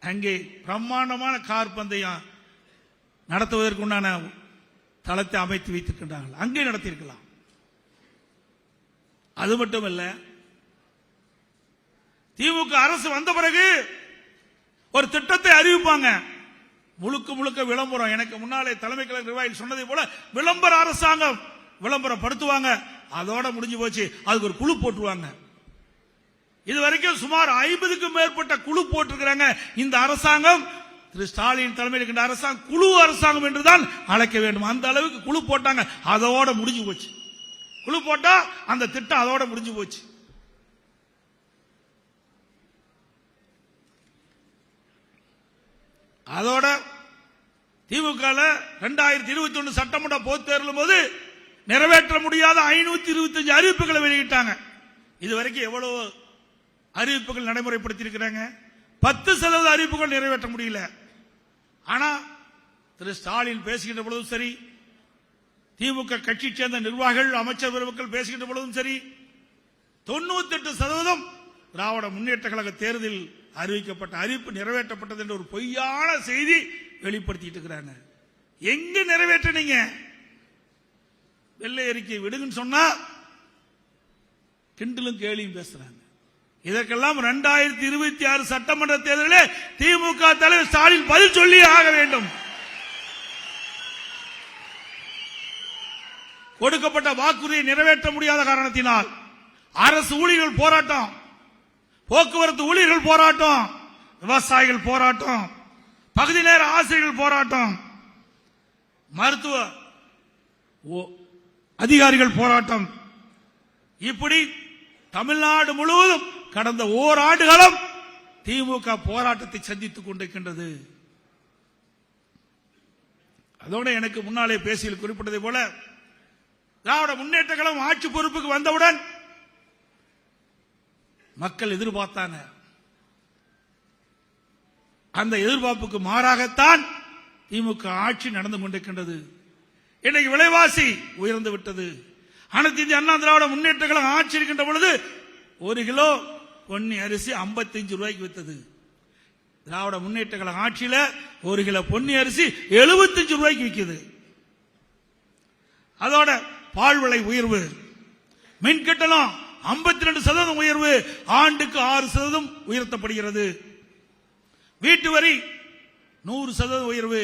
அங்கே பிரம்மாண்டமான கார் பந்தயம் நடத்துவதற்குண்டான தளத்தை அமைத்து வைத்திருக்கின்றார்கள். அங்கே நடத்தியிருக்கலாம். அது மட்டுமல்ல, திமுக அரசு வந்த பிறகு ஒரு திட்டத்தை அறிவிப்பாங்க. முழுக்க முழுக்க விளம்பரம். எனக்கு முன்னாலே தலைமை கழக நிர்வாகிகள் சொன்னதை போல விளம்பர அரசாங்கம், விளம்பரப்படுத்துவாங்க, அதோட முடிஞ்சு போச்சு. அதுக்கு ஒரு குழு போட்டுருவாங்க. இதுவரைக்கும் சுமார் 50க்கும் மேற்பட்ட குழு போட்டிருக்கிறாங்க. இந்த அரசாங்கம், திரு ஸ்டாலின் தலைமையில் இருக்கின்ற அரசாங்கம் குழு அரசாங்கம் என்றுதான் அழைக்க வேண்டும். அந்த அளவுக்கு குழு போட்டாங்க, அதோட முடிஞ்சு போச்சு. குழு போட்டா அந்த திட்டம் அதோட முடிஞ்சு போச்சு. அதோட திமுக 2021 சட்டமன்ற பொதுத் தேர்தலும் போது நிறைவேற்ற முடியாத 525 அறிவிப்புகளை வெளியிட்டாங்க. இதுவரைக்கும் எவ்வளவு அறிவிப்புகள் நடைமுறைப்படுத்தியிருக்கிறாங்க? 10% அறிவிப்புகள் நிறைவேற்ற முடியல. ஆனா திரு ஸ்டாலின் பேசுகின்ற பொழுதும் சரி, திமுக கட்சி சேர்ந்த நிர்வாகிகள், அமைச்சர் பெருமக்கள் பேசுகின்ற பொழுதும் சரி, 98% திராவிட முன்னேற்ற கழக தேர்தலில் அறிவிக்கப்பட்ட அறிவிப்பு நிறைவேற்றப்பட்டது என்ற ஒரு பொய்யான செய்தி வெளிப்படுத்திட்டு இருக்கிறாங்க. எங்க நிறைவேற்றினீங்க? வெள்ளை அறிக்கை விடுங்கன்னு சொன்னா கிண்டலும் கேலியும் பேசுறாங்க. இதற்கெல்லாம் 2026 சட்டமன்ற தேர்தலில் திமுக தலைவர் ஸ்டாலின் பதில் சொல்லி ஆக வேண்டும். கொடுக்கப்பட்ட வாக்குறுதியை நிறைவேற்ற முடியாத காரணத்தினால் அரசு ஊழியர்கள் போராட்டம், போக்குவரத்து ஊழியர்கள் போராட்டம், விவசாயிகள் போராட்டம், பகுதி நேர ஆசிரியர்கள் போராட்டம், மருத்துவ அதிகாரிகள் போராட்டம், இப்படி தமிழ்நாடு முழுவதும் கடந்த ஓராண்டு காலம் திமுக போராட்டத்தை சந்தித்துக் கொண்டிருக்கின்றது. அதோடு எனக்கு முன்னாலே பேசியில் குறிப்பிட்டதை போல திராவிட முன்னேற்ற கழகம் ஆட்சி பொறுப்புக்கு வந்தவுடன் மக்கள் எதிர்பார்த்தாங்க. அந்த எதிர்பார்ப்புக்கு மாறாகத்தான் திமுக ஆட்சி நடந்து கொண்டிருக்கின்றது. இன்றைக்கு விலைவாசி உயர்ந்து விட்டது. அனைத்து இந்திய அண்ணா திராவிட முன்னேற்ற கழகம் ஆட்சி இருக்கின்ற பொழுது 1 கிலோ பொன்னி அரிசி 55 ரூபாய்க்கு வித்தது. திராவிட முன்னேற்ற கழகம் ஆட்சியில 1 கிலோ பொன்னி அரிசி 75 ரூபாய்க்கு விற்குது. அதோட பால் விலை உயர்வு, மின் கட்டணம் 52% உயர்வு, ஆண்டுக்கு 6% உயர்த்தப்படுகிறது. வீட்டு வரி 100% உயர்வு,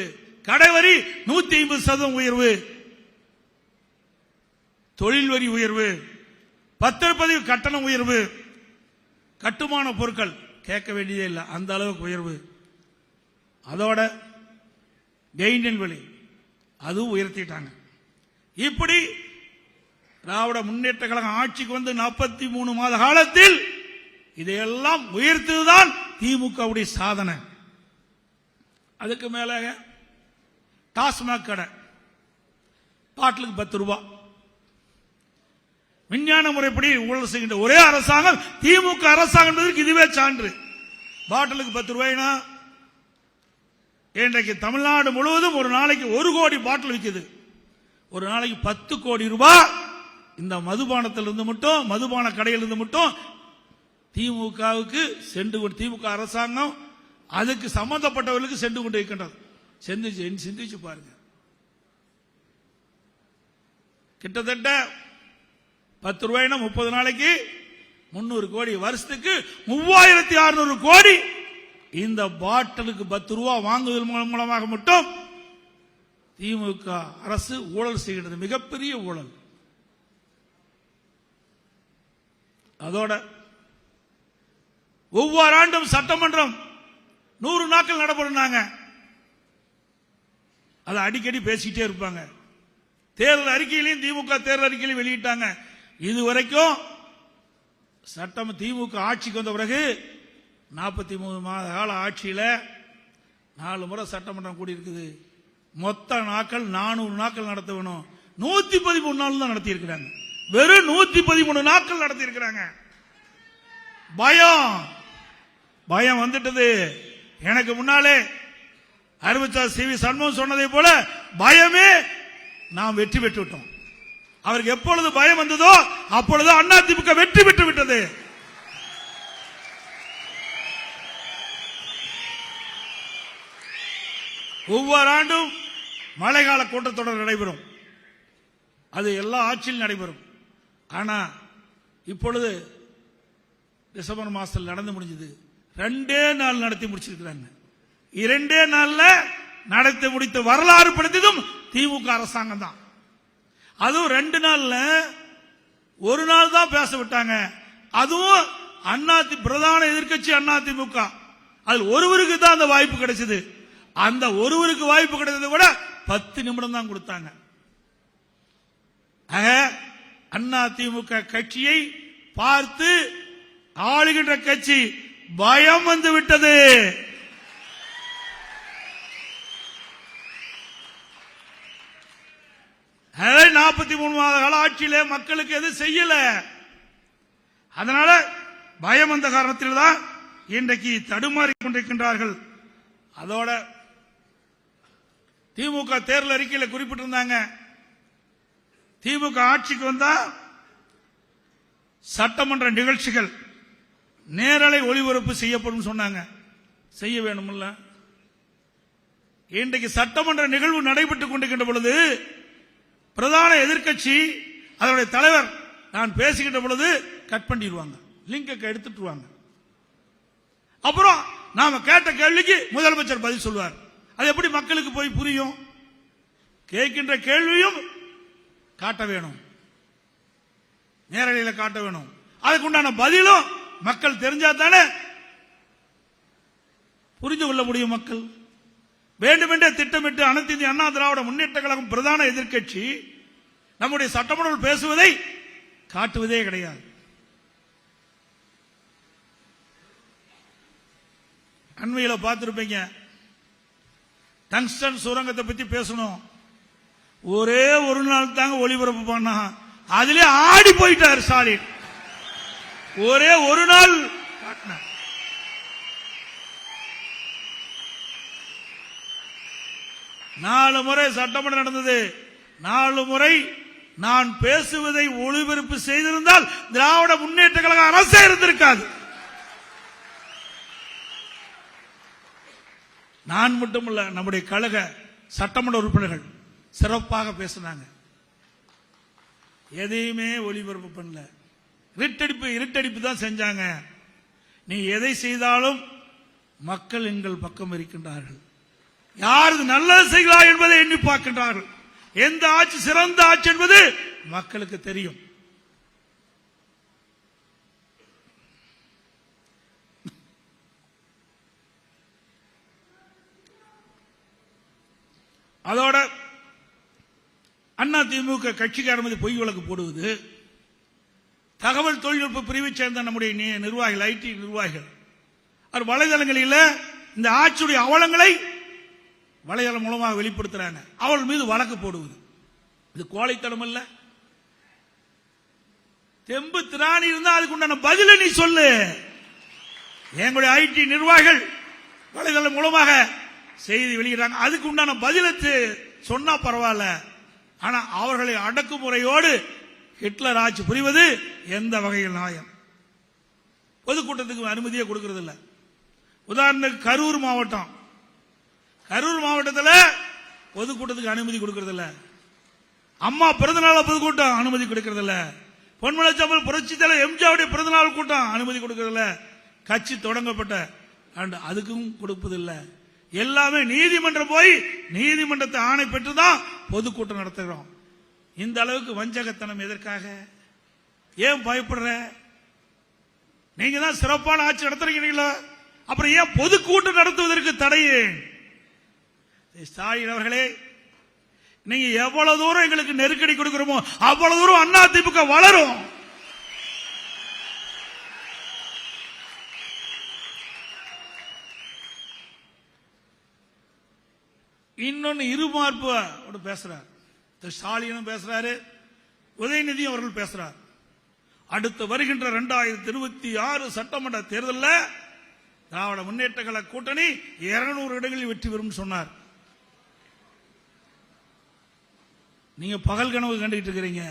கடை வரி 150% உயர்வு, தொழில் வரி உயர்வு, பத்திரப்பதிவு கட்டணம் உயர்வு, கட்டுமான பொருட்கள் கேட்க வேண்டியதே இல்லை, அந்த அளவுக்கு உயர்வு. அதோட கெயினின் விலை அதுவும் உயர்த்திட்டாங்க. இப்படி திராவிட முன்னேற்ற கழகம் ஆட்சிக்கு வந்து 43 மாத காலத்தில் இதையெல்லாம் உயர்த்ததுதான் திமுகவுடைய சாதனை. அதுக்கு மேல டாஸ்மாக் கடை பாட்டிலுக்கு 10 ரூபாய், விஞ்ஞான முறைப்படி ஊழல் செய்கின்ற ஒரே அரசாங்கம் திமுக அரசாங்கம் என்பதற்கு இதுவே சான்று. பாட்டிலுக்கு 10 ரூபாய்னா இன்றைக்கு தமிழ்நாடு முழுவதும் ஒரு நாளைக்கு 1 கோடி பாட்டில் விற்குது. ஒரு நாளைக்கு 10 கோடி ரூபாய் இந்த மதுபானத்திலிருந்து மட்டும், மதுபான கடையிலிருந்து மட்டும் திமுகவுக்கு சென்று கொண்டு, திமுக அரசாங்கம் அதுக்கு சம்பந்தப்பட்டவர்களுக்கு சென்று கொண்டு இருக்கின்றது. சிந்திச்சு பாருங்க. கிட்டத்தட்ட 10 ரூபாய்னா 30 நாளைக்கு 300 கோடி, வருஷத்துக்கு 3600 கோடி இந்த பாட்டிலுக்கு 10 ரூபாய் வாங்குவதன் மூலமாக மட்டும் திமுக அரசு ஊழல் செய்கிறது. மிகப்பெரிய ஊழல். அதோட ஒவ்வொரு ஆண்டும் சட்டமன்றம் 100 நாட்கள் நடைபெறும். அதை அடிக்கடி பேசிக்கிட்டே இருப்பாங்க. தேர்தல் அறிக்கையிலையும் திமுக தேர்தல் அறிக்கையிலையும் வெளியிட்டாங்க. இதுவரைக்கும் சட்டம் திமுக ஆட்சிக்கு வந்த பிறகு 43 மாத கால ஆட்சியில 4 முறை சட்டமன்றம் கூடியிருக்குது. மொத்த நாட்கள் 400 நாட்கள் நடத்த வேணும். 113 நாள் தான் நடத்தி இருக்கிறாங்க. வெறும் 113 நாட்கள் நடத்தி இருக்கிறாங்க. பயம் வந்துட்டது. எனக்கு முன்னாலே அறிவித்தார் சி வி சண்முகம் சொன்னதை போல பயமே நாம் வெற்றி பெற்று விட்டோம். அவருக்கு எப்பொழுது பயம் வந்ததோ அப்பொழுது அதிமுக வெற்றி பெற்று விட்டது. ஒவ்வொரு ஆண்டும் மழைக்கால கூட்டத்தொடர் நடைபெறும். அது எல்லா ஆட்சியில் நடைபெறும். ஆனா இப்பொழுது டிசம்பர் மாசத்தில் நடந்து முடிஞ்சது. 2 நாள் நடத்தி முடிச்சிருக்கிறாங்க. 2 நாள்ல நடத்தி முடித்த வரலாறு படுத்ததும் திமுக அரசாங்கம் தான். அதுவும் 2 நாள்ல 1 நாள் தான் பேச விட்டாங்க. அதுவும் பிரதான எதிர்க்கட்சி அதிமுக. அதில் ஒருவருக்கு தான் அந்த வாய்ப்பு கிடைச்சது. அந்த ஒருவருக்கு வாய்ப்பு கிடைச்சது கூட 10 நிமிடம் தான் கொடுத்தாங்க. அதிமுக கட்சியை பார்த்து ஆளுகின்ற கட்சி பயம் வந்து விட்டது. அதை 43 மாத கால ஆட்சியிலே மக்களுக்கு எது செய்யல. அதனால பயம் வந்த காரணத்தில் தான் இன்றைக்கு தடுமாறிக் கொண்டிருக்கின்றார்கள். அதோட திமுக தேர்தல் அறிக்கையில் குறிப்பிட்டிருந்தாங்க, திமுக ஆட்சிக்கு வந்தா சட்டமன்ற நிகழ்ச்சிகள் நேரலை ஒளிபரப்பு செய்யப்படும் சொன்னாங்க. செய்ய வேணும்ல. இன்றைக்கு சட்டமன்ற நிகழ்வு நடைபெற்றுக் கொண்டிருக்கின்ற பொழுது பிரதான எதிர்க்கட்சி அதனுடைய தலைவர் நான் பேசுகின்ற பொழுது கட் பண்ணிடுவாங்க, லிங்கை எடுத்துட்டுவாங்க. அப்புறம் நாம கேட்ட கேள்விக்கு முதலமைச்சர் பதில் சொல்வார். அது எப்படி மக்களுக்கு போய் புரியும்? கேட்கின்ற கேள்வியும் காட்ட வேணும், நேரடியில் காட்ட வேணும். அதுக்குண்டான பதிலும் மக்கள் தெரிஞ்சா தானே புரிந்து கொள்ள முடியும் மக்கள். வேண்டுமென்றே திட்டமிட்டு அனைத்து இந்திய அண்ணா திராவிட முன்னேற்ற கழகம் பிரதான எதிர்க்கட்சி நம்முடைய சட்டமன்றம் பேசுவதை காட்டுவதே கிடையாது. அண்மையில் பார்த்திருப்பீங்க, டங்ஸ்டன் சுரங்கத்தை பத்தி பேசணும். ஒரே ஒரு நாள் தாங்க ஒளிபரப்பு பண்ணா, அதிலே ஆடி போயிட்டார் ஸ்டாலின். ஒரே ஒரு நாள் 4 முறை சட்டமன்றம் நடந்தது. 4 முறை நான் பேசுவதை ஒளிபரப்பு செய்திருந்தால் திராவிட முன்னேற்ற கழக அரசே இருந்திருக்காது. நான் மட்டுமல்ல, நம்முடைய கழக சட்டமன்ற உறுப்பினர்கள் சிறப்பாக பேசினாங்க. எதையுமே ஒளிபரப்பு பண்ணல, இருட்டடிப்பு தான் செஞ்சாங்க. நீ எதை செய்தாலும் மக்கள் எங்கள் பக்கம் இருக்கின்றார்கள். யார் நல்லது செய்கிறார் என்பதை எண்ணி பார்க்கின்றார்கள். எந்த ஆட்சி சிறந்த ஆட்சி என்பது மக்களுக்கு தெரியும். அதோட அண்ணா திமுக கட்சிக்காரர் மீது பொய் வழக்கு போடுவது, தகவல் தொழில்நுட்ப பிரிவை சேர்ந்த நம்முடைய நிர்வாகிகள், ஐடி நிர்வாகிகள், அவர் வலைதளங்களில் இந்த ஆட்சியுடைய அவலங்களை வலைதளம் மூலமாக வெளிப்படுத்துறாங்க. அவள் மீது வழக்கு போடுவது இது கோழைத்தனம் அல்ல? தெம்பு திராணி இருந்தா அதுக்கு உண்டான பதில நீ சொல்லு. எங்களுடைய ஐடி நிர்வாகிகள் வலைதளம் மூலமாக செய்தி வெளியிடுறாங்க, அதுக்கு உண்டான பதிலத்து சொன்னா பரவாயில்ல. ஆனா அவர்களை அடக்குமுறையோடு ஹிட்லர் ஆட்சி புரிவது எந்த வகையில் நியாயம்? பொதுக்கூட்டத்துக்கு அனுமதியே கொடுக்கிறது இல்ல. உதாரணத்துக்கு கரூர் மாவட்டத்தில் பொதுக்கூட்டத்துக்கு அனுமதி கொடுக்கிறது இல்ல. அம்மா பிறந்தநாள் பொதுக்கூட்டம் அனுமதி கொடுக்கிறது இல்ல. பொன்மலைச்சம்பல் புரட்சி தலைவர் எம்ஜிஆருடைய பிறந்தநாள் கூட்டம் அனுமதி கொடுக்கிறது இல்ல. கட்சி தொடங்கப்பட்ட அதுக்கும் கொடுப்பதில்லை. எல்லாமே நீதிமன்றம் போய் நீதிமன்றத்தை ஆணை பெற்றுதான் பொதுக்கூட்டம் நடத்துகிறோம். இந்த அளவுக்கு வஞ்சகத்தனம் எதற்காக? ஏன் பயப்படுற? நீங்க தான் சிறப்பான ஆட்சி நடத்துறீங்களா, அப்புறம் ஏன் பொதுக்கூட்டம் நடத்துவதற்கு தடையே? ஸ்டாலின் அவர்களே, நீங்க எவ்வளவு தூரம் எங்களுக்கு நெருக்கடி கொடுக்கிறோமோ அவ்வளவு தூரம் அண்ணா திமுக வளரும். இன்னொன்னு இருமார்பு பேசுறார். ஸ்டாலினும் பேசுறாரு, உதயநிதியும் அவர்கள் பேசுறார். அடுத்து வருகின்ற 2026 சட்டமன்ற தேர்தலில் திராவிட முன்னேற்ற கழக கூட்டணி 200 இடங்களில் வெற்றி பெறும் சொன்னார். நீங்க பகல் கனவு கண்டுகிட்டு இருக்கிறீங்க.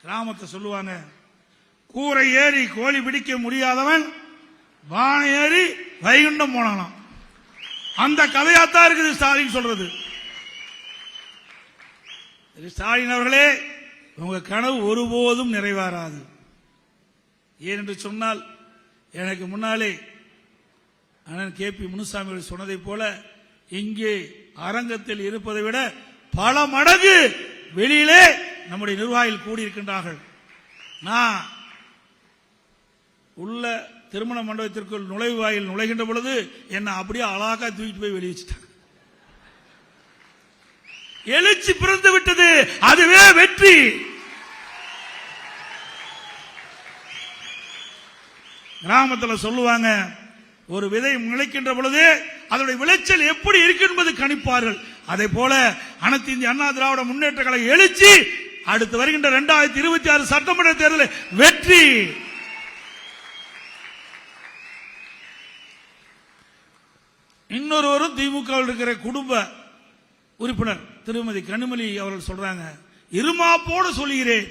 கிராமத்தை சொல்லுவாங்க, கூரை ஏறி கோழி பிடிக்க முடியாதவன் வானை ஏறி வைகுண்டம் போனானாம். அந்த கதையாத்தான் இருக்குது ஸ்டாலின் சொல்றது. ஸ்டாலின் அவர்களே, உங்க கனவு ஒருபோதும் நிறைவேறாது. ஏனென்று சொன்னால், எனக்கு முன்னாலே அண்ணன் KP முனுசாமி சொன்னதை போல இங்கே அரங்கத்தில் இருப்பதை விட பல மடங்கு வெளியிலே நம்முடைய நிர்வாகிகள் கூடியிருக்கின்றார்கள். நான் உள்ள திருமண மண்டபத்திற்குள் நுழைவு வாயில் நுழைகின்ற பொழுது என்ன அப்படியே அழகா தூக்கிட்டு போய் வெளியே வச்சுட்டாங்க. எழுச்சி பிறந்து விட்டது, அதுவே வெற்றி. கிராமத்தில் சொல்லுவாங்க, ஒரு விதை முளைக்கின்ற பொழுது அதனுடைய விளைச்சல் எப்படி இருக்கு என்பது கணிப்பார்கள். அதே போல அனைத்து இந்திய அண்ணா திராவிட முன்னேற்ற கழக எழுச்சி அடுத்து வருகின்ற 2026 சட்டமன்ற தேர்தலில் வெற்றி. இன்னொருவரும் திமுக இருக்கிற குடும்ப உறுப்பினர் திருமதி கனிமொழி அவர்கள் சொல்றாங்க, இருமாப்போடு சொல்கிறேன்.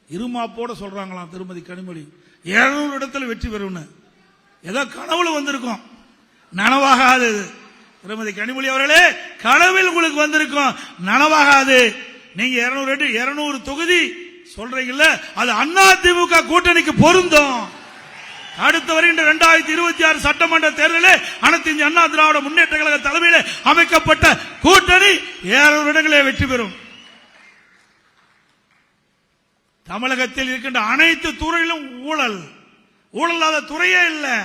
இருமாப்போடு சொல்றாங்களாம் திருமதி கனிமொழி 200 இடத்துல வெற்றி பெறும். ஏதோ கனவுல வந்திருக்கும், நனவாகாது. திருமதி கனிமொழி அவர்களே, கனவில் உங்களுக்கு வந்திருக்கும், நனவாகாது. நீங்க 200 தொகுதி சொல்றீங்கல்ல, அது அண்ணா திமுக கூட்டணிக்கு பொருந்தும். அடுத்து வருகின்ற 2026 சட்டமன்ற தேர்தலில் அனைத்து இந்திய அண்ணா திராவிட முன்னேற்ற கழக தலைமையில் அமைக்கப்பட்ட கூட்டணி 200 இடங்களே வெற்றி பெறும். தமிழகத்தில் இருக்கின்ற அனைத்து துறையிலும் ஊழல் இல்லாத துறையே இல்லை.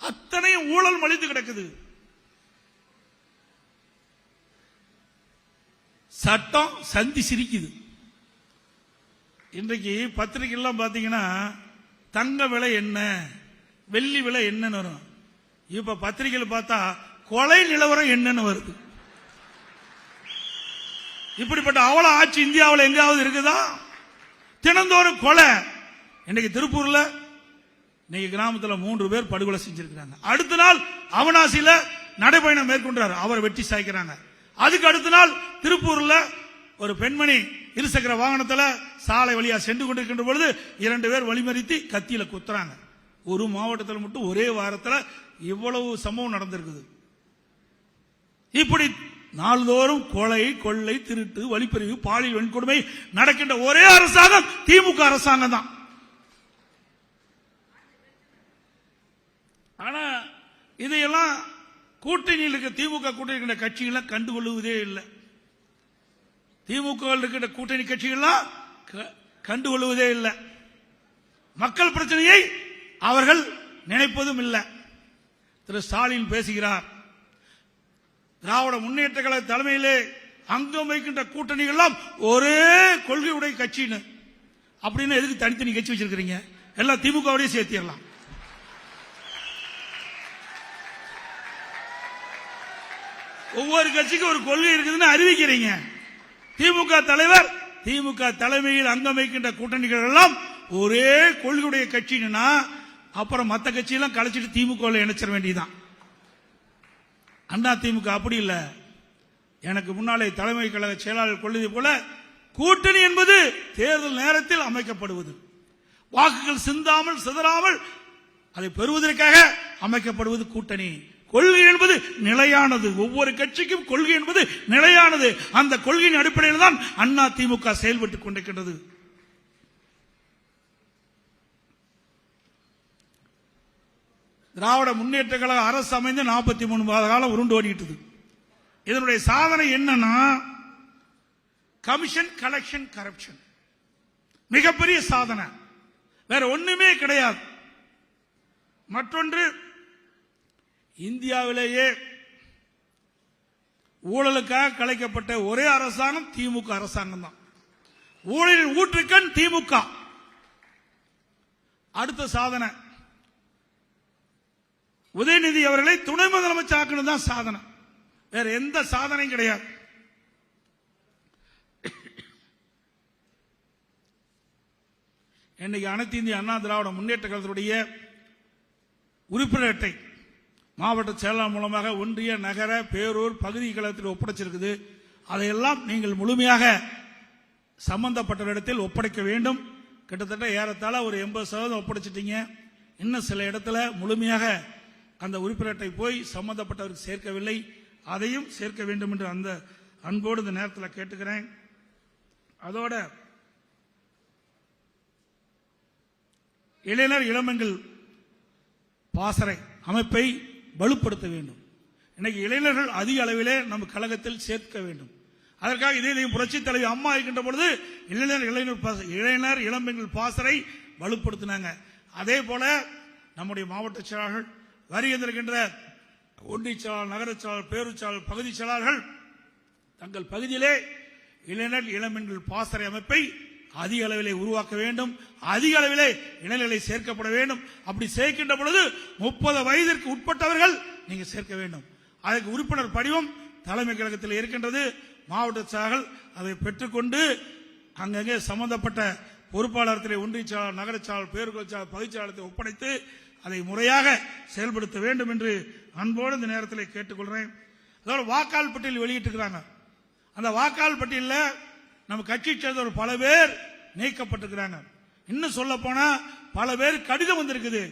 அத்தனையும் ஊழல் மலிந்து கிடக்குது. சட்டம் சந்தி சிரிக்குது. இன்றைக்கு பத்திரிகை எல்லாம் பாத்தீங்கன்னா தங்க விலை என்ன, வெள்ளி விலை என்னன்னு வரும். இப்ப பத்திரிகையில் பார்த்தா கொலை நிலவரம் என்னன்னு வருது. இப்படிப்பட்ட அவல ஆட்சி இந்தியாவில் எங்காவது இருக்குதா? தினந்தோறும் கொலை. இன்னைக்கு திருப்பூர்ல இன்னைக்கு கிராமத்தில் 3 பேர் படுகொலை செஞ்சிருக்கிறாங்க. அடுத்த நாள் அவனாசியில நடைபயணம் மேற்கொண்டார், அவரை வெட்டி சாய்க்கிறாங்க. அதுக்கு அடுத்த நாள் திருப்பூர்ல ஒரு பெண்மணி இருசக்கர வாகனத்தில் சாலை வழியா சென்று கொண்டிருக்கின்ற பொழுது 2 பேர் வழிமறித்து கத்தியில குத்துறாங்க. ஒரு மாவட்டத்தில் மட்டும் ஒரே வாரத்தில் இவ்வளவு சம்பவம் நடந்திருக்குது. இப்படி நாள்தோறும் கொலை, கொள்ளை, திருட்டு, வழிப்பறிவு, பாலியல் வன்கொடுமை நடக்கின்ற ஒரே அரசாங்கம் திமுக அரசாங்கம் தான். ஆனா இதையெல்லாம் கூட்டணியில் இருக்க திமுக கூட்டணி இருக்கின்ற கட்சிகளை கண்டுகொள்வதே இல்லை. திமுக இருக்கின்ற கூட்டணி கட்சிகள்லாம் கண்டுகொள்வதே இல்லை. மக்கள் பிரச்சனையை அவர்கள் நினைப்பதும் இல்லை. திரு ஸ்டாலின் பேசுகிறார், திராவிட முன்னேற்ற கழக தலைமையிலே அங்கம் வைக்கின்ற கூட்டணிகள் எல்லாம் ஒரே கொள்கையுடைய கட்சின்னு. அப்படின்னு எதுக்கு தனித்தனி கட்சி வச்சிருக்கிறீங்க? எல்லாம் திமுகவோடய சேர்த்திடலாம். ஒவ்வொரு கட்சிக்கும் ஒரு கொள்கை இருக்குதுன்னு அறிவிக்கிறீங்க. திமுக தலைவர், திமுக தலைமையில் அங்கம் வைக்கின்ற கூட்டணிகள் எல்லாம் ஒரே கொள்கையுடைய கட்சின்னா அப்புறம் மற்ற கட்சியெல்லாம் கலைச்சிட்டு திமுக இணைச்சிட வேண்டியதுதான். அண்ணா திமுக அப்படி இல்ல. எனக்கு முன்னாலே தலைமை கழக செயலாளர் கொள்வதை போல கூட்டணி என்பது தேர்தல் நேரத்தில் அமைக்கப்படுவது, வாக்குகள் சிந்தாமல் சிதறாமல் அதை பெறுவதற்காக அமைக்கப்படுவது கூட்டணி. கொள்கை என்பது நிலையானது. ஒவ்வொரு கட்சிக்கும் கொள்கை என்பது நிலையானது. அந்த கொள்கையின் அடிப்படையில் தான் அண்ணா திமுக செயல்பட்டுக் கொண்டிருக்கின்றது. திராவிட முன்னேற்ற கழக அரசு அமைந்து 43 மாத காலம் உருண்டு ஓடிட்டது. இதனுடைய சாதனை என்னன்னா கமிஷன், கலெக்ஷன், கரப்ஷன். மிகப்பெரிய சாதனை, வேற ஒண்ணுமே கிடையாது. மற்றொன்று, இந்தியாவிலேயே ஊழலுக்காக கலைக்கப்பட்ட ஒரே அரசாங்கம் திமுக அரசாங்கம் தான். ஊழலின் ஊற்றுக்கண் திமுக. அடுத்த சாதனை, உதயநிதி அவர்களை துணை முதலமைச்சர் ஆக்கணும் தான் சாதனை, வேற எந்த சாதனையும் கிடையாது. இன்னைக்கு அனைத்து இந்திய அண்ணா திராவிட முன்னேற்ற கழகத்துடைய உறுப்பினர் அட்டை மாவட்ட செயலாளர் மூலமாக ஒன்றிய, நகர, பேரூர், பகுதி கழகத்தில் ஒப்படைச்சிருக்குது. அதையெல்லாம் நீங்கள் முழுமையாக சம்பந்தப்பட்ட இடத்தில் ஒப்படைக்க வேண்டும். கிட்டத்தட்ட ஏறத்தாழ ஒரு 80% ஒப்படைச்சிட்டீங்க. இன்னும் சில இடத்துல முழுமையாக அந்த உறுப்பினர் அட்டை போய் சம்பந்தப்பட்டவருக்கு சேர்க்கவில்லை. அதையும் சேர்க்க வேண்டும் என்று அந்த அன்போடு இந்த நேரத்தில் கேட்டுக்கிறேன். அதோட இளைஞர் இளமங்கள் பாசறை அமைப்பை வலுப்படுத்த வேண்டும். இன்னைக்கு இளைஞர்கள் அதிக அளவிலே நம்ம கழகத்தில் சேர்க்க வேண்டும். அதற்காக இதையும் புரட்சி தலைவி அம்மா இருக்கின்ற பொழுது இளைஞர் இளம்பெண்கள் பாசறை வலுப்படுத்தினாங்க. அதே போல நம்முடைய மாவட்ட செயலாளர்கள், வருகின்ற ஒன்றிய செயலாளர், நகர செயலாளர், பேரூர் செயலாளர், பகுதி செயலாளர்கள் தங்கள் பகுதியிலே இளைஞர் இளம்பெண்கள் பாசறை அமைப்பை அதிக அளவிலே உருவாக்க வேண்டும். அதிக அளவிலே இளைஞர்களை சேர்க்கப்பட வேண்டும். அப்படி சேர்க்கின்ற பொழுது 30 வயதிற்கு உட்பட்டவர்கள் நீங்க சேர்க்க வேண்டும். அதற்கு உறுப்பினர் படிவம் தலைமை கழகத்தில் இருக்கின்றது. மாவட்ட செயலாளர்கள் அதை பெற்றுக்கொண்டு அங்கங்கே சம்பந்தப்பட்ட பொறுப்பாளர்களை ஒன்றிய செயலாளர், நகர செயலாளர், பேரூர் செயலாளர், பகுதி செயலாளரை ஒப்படைத்து அதை முறையாக செயல்படுத்த வேண்டும் என்று அன்போடு இந்த நேரத்தில் கேட்டுக்கொள்றேன். அதோட வாக்காளர் பட்டியல் வெளியிட்டிருக்கிறாங்க. அந்த வாக்காளர் பட்டியலில் நம்ம கட்சியை சேர்ந்த ஒரு பல பேர் நீக்கப்பட்டிருக்கிறாங்க. இன்னும் சொல்ல போனா பல பேர் கடிதம் வந்திருக்குது.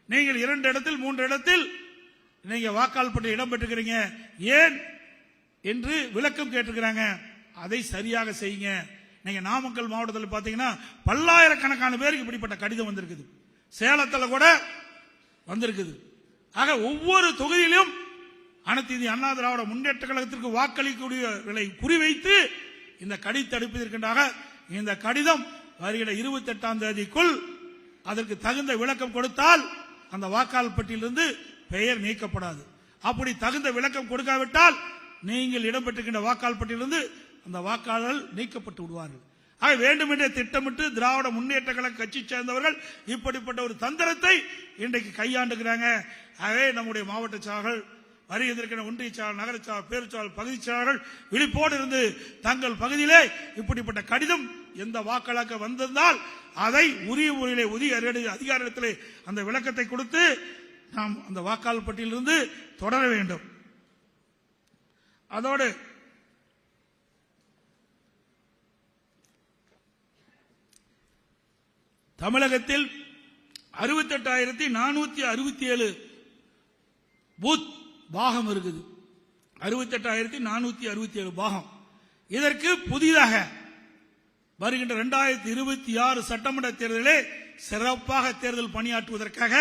நீங்கள் 2 இடத்தில் 3 இடத்தில் நீங்க வாக்காளர் பட்டியல் இடம் பெற்றிருக்கிறீங்க, ஏன் என்று விளக்கம் கேட்டிருக்கிறாங்க. அதை சரியாக செய்யுங்க. நீங்க நாமக்கல் மாவட்டத்தில் பாத்தீங்கன்னா பல்லாயிரக்கணக்கான பேருக்கு இப்படிப்பட்ட கடிதம் வந்திருக்குது. சேலத்தில் கூட வந்திருக்குது. ஆக ஒவ்வொரு தொகுதியிலும் அனைத்து இந்திய அண்ணா திராவிட முன்னேற்ற கழகத்திற்கு வாக்களிக்கக்கூடியவர்களை குறிவைத்து இந்த கடிதம் இருக்கின்றாக. இந்த கடிதம் வருகிற 28ஆம் தேதிக்குள் அதற்கு தகுந்த விளக்கம் கொடுத்தால் அந்த வாக்காளர் பட்டியலிருந்து பெயர் நீக்கப்படாது. அப்படி தகுந்த விளக்கம் கொடுக்காவிட்டால் நீங்கள் இடம்பெற்றிருக்கின்ற வாக்காளர் பட்டியலிருந்து அந்த வாக்காளர்கள் நீக்கப்பட்டு விடுவார்கள். ஆக வேண்டுமென்றே திட்டமிட்டு திராவிட முன்னேற்ற கழக கட்சி சேர்ந்தவர்கள் இப்படிப்பட்ட ஒரு தந்திரத்தை இன்றைக்கு கையாண்டுகிறாங்க. ஆகவே நம்முடைய மாவட்ட செயலாளர்கள், வருகின்ற ஒன்றிய செயலாளர், நகர செயலாளர், பேரு செயலாளர், பகுதி செயலாளர்கள் விழிப்போடு இருந்து தங்கள் பகுதியிலே இப்படிப்பட்ட கடிதம் எந்த வாக்காளருக்கு வந்திருந்தால் அதை உரிய முறையிலே உரிய அதிகாரத்திலே அந்த விளக்கத்தை கொடுத்து நாம் அந்த வாக்காளர் பட்டியலிருந்து தொடர வேண்டும். அதோடு தமிழகத்தில் 68,467 பூத் பாகம் இருக்குது. 68,467 பாகம். இதற்கு புதிதாக வருகின்ற 2026 சட்டமன்ற தேர்தலிலே சிறப்பாக தேர்தல் பணியாற்றுவதற்காக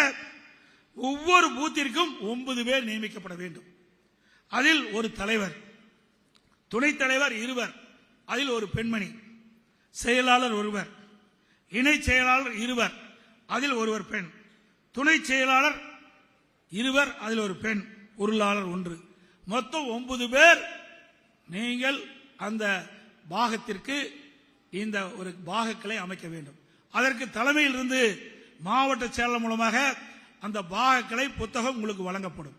ஒவ்வொரு பூத்திற்கும் 9 பேர் நியமிக்கப்பட வேண்டும். அதில் ஒரு தலைவர், துணைத் தலைவர் 2, அதில் ஒரு பெண்மணி, செயலாளர் 1, இணை செயலாளர் 2, அதில் ஒருவர் பெண், துணை செயலாளர் 2, அதில் ஒரு பெண், பொருளாளர் 1, மொத்தம் 9 பேர் நீங்கள் அந்த பாகத்திற்கு இந்த ஒரு பாகங்களை அமைக்க வேண்டும். அதற்கு தலைமையில் இருந்து மாவட்ட செயலாளர் மூலமாக அந்த பாகங்களை புத்தகம் உங்களுக்கு வழங்கப்படும்.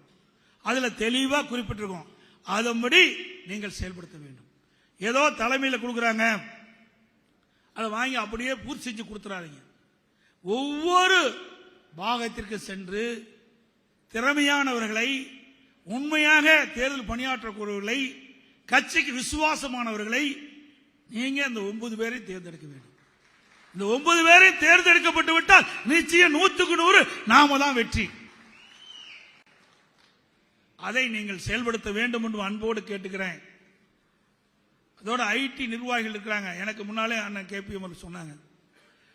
அதில் தெளிவாக குறிப்பிட்டிருக்கோம். அதன்படி நீங்கள் செயல்படுத்த வேண்டும். ஏதோ தலைமையில் கொடுக்குறாங்க, அதை வாங்கி அப்படியே பூர்த்தி செஞ்சு கொடுத்துறாதீங்க. ஒவ்வொரு பாகத்திற்கு சென்று திறமையானவர்களை, உண்மையாக தேர்தல் பணியாற்றக்கூடியவர்களை, கட்சிக்கு விசுவாசமானவர்களை நீங்க இந்த 9 பேரை தேர்ந்தெடுக்க வேண்டும். இந்த 9 பேரை தேர்ந்தெடுக்கப்பட்டு விட்டால் நிச்சயம் 100க்கு 100 நாம தான் வெற்றி. அதை நீங்கள் செயல்படுத்த வேண்டும் என்று அன்போடு கேட்டுக்கிறேன். அதோட ஐடி நிர்வாகிகள் இருக்கிறாங்க. எனக்கு முன்னாலே அண்ணன் KPM சொன்னாங்க,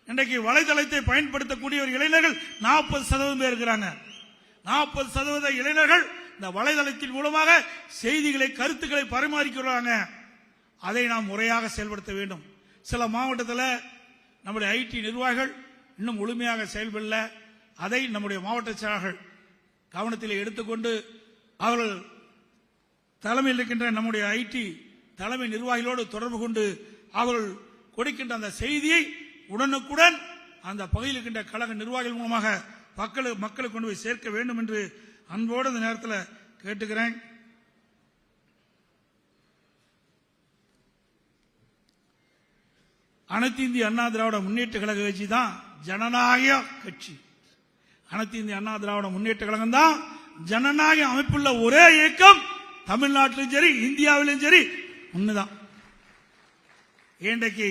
இன்றைக்கு வலைதளத்தை பயன்படுத்தக்கூடிய ஒரு இளைஞர்கள் 40% பேர் இருக்கிறாங்க. 40% இளைஞர்கள் இந்த வலைதளத்தின் மூலமாக செய்திகளை, கருத்துக்களை பரிமாறிக்கிறாங்க. அதை நாம் முறையாக செயல்படுத்த வேண்டும். சில மாவட்டத்தில் நம்முடைய ஐடி நிர்வாகிகள் இன்னும் முழுமையாக செயல்படல. அதை நம்முடைய மாவட்ட செயலாளர்கள் கவனத்தில் எடுத்துக்கொண்டு அவர்கள் தலைமையில் இருக்கின்ற நம்முடைய ஐடி தலைமை நிர்வாகிகளோடு தொடர்பு கொண்டு அவர்கள் கொடுக்கின்ற அந்த செய்தியை உடனுக்குடன் அந்த பகுதியில் இருக்கின்ற கழக நிர்வாகிகள் மூலமாக மக்களுக்கு கொண்டு போய் சேர்க்க வேண்டும் என்று அன்போடு இந்த நேரத்தில் கேட்டுக்கிறேன். அனைத்து இந்திய அண்ணா திராவிட முன்னேற்ற கழக கட்சி தான் ஜனநாயக கட்சி. அனைத்து இந்திய அண்ணா திராவிட முன்னேற்ற கழகம் தான் ஜனநாயக அமைப்புள்ள ஒரே இயக்கம் தமிழ்நாட்டிலும் சரி, இந்தியாவிலும் சரி ஒண்ணுதான். இன்றைக்கு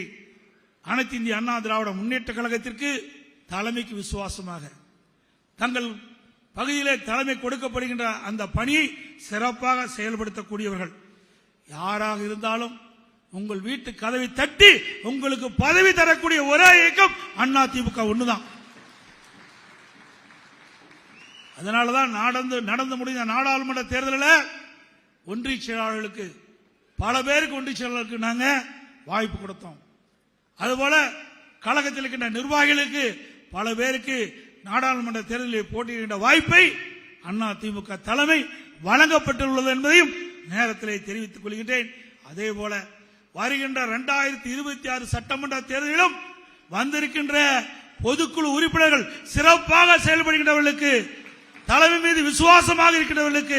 அனைத்து இந்திய அண்ணா திராவிட முன்னேற்ற கழகத்திற்கு தலைமைக்கு விசுவாசமாக தங்கள் பகுதியிலே தலைமை கொடுக்கப்படுகின்ற அந்த பணியை சிறப்பாக செயல்படுத்தக்கூடியவர்கள் யாராக இருந்தாலும் உங்கள் வீட்டு கதவை தட்டி உங்களுக்கு பதவி தரக்கூடிய ஒரே இயக்கம் அதிமுக ஒண்ணுதான். அதனாலதான் நடந்து முடிந்த நாடாளுமன்ற தேர்தலில் ஒன்றிய செயலாளர்களுக்கு பல பேருக்கு ஒன்றிய செயலாளருக்கு நாங்க வாய்ப்பு கொடுத்தோம். அதுபோல கழகத்தில் இருக்கின்ற நிர்வாகிகளுக்கு பல பேருக்கு நாடாளுமன்ற தேர்தலில் போட்டியிடுகின்ற வாய்ப்பை அதிமுக தலைமை வழங்கப்பட்டுள்ளது என்பதையும் நேரத்திலே தெரிவித்துக் கொள்கின்றேன். அதே போல வருகின்ற 2026 சட்டமன்ற தேர்தலிலும் வந்திருக்கின்ற பொதுக்குழு உறுப்பினர்கள் சிறப்பாக செயல்படுகின்றவர்களுக்கு, தலைமை மீது விசுவாசமாக இருக்கின்றவர்களுக்கு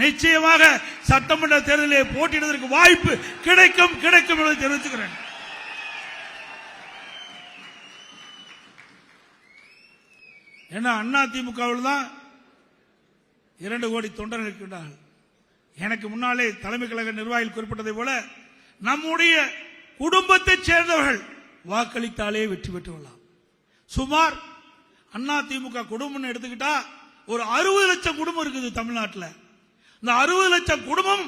நிச்சயமாக சட்டமன்ற தேர்தலில் போட்டியிடுவதற்கு வாய்ப்பு கிடைக்கும் என்பதை தெரிவித்துக்கிறேன். ஏன்னா அதிமுகவில் தான் 2 கோடி தொண்டர்கள் இருக்கின்றார்கள். எனக்கு முன்னாலே தலைமை கழக நிர்வாகிகள் குறிப்பிட்டதை போல நம்முடைய குடும்பத்தை சேர்ந்தவர்கள் வாக்களித்தாலே வெற்றி பெற்றுள்ளலாம். சுமார் அதிமுக குடும்பம் எடுத்துக்கிட்டா ஒரு 60 லட்சம் குடும்பம் இருக்குது தமிழ்நாட்டில். இந்த 60 லட்சம் குடும்பம்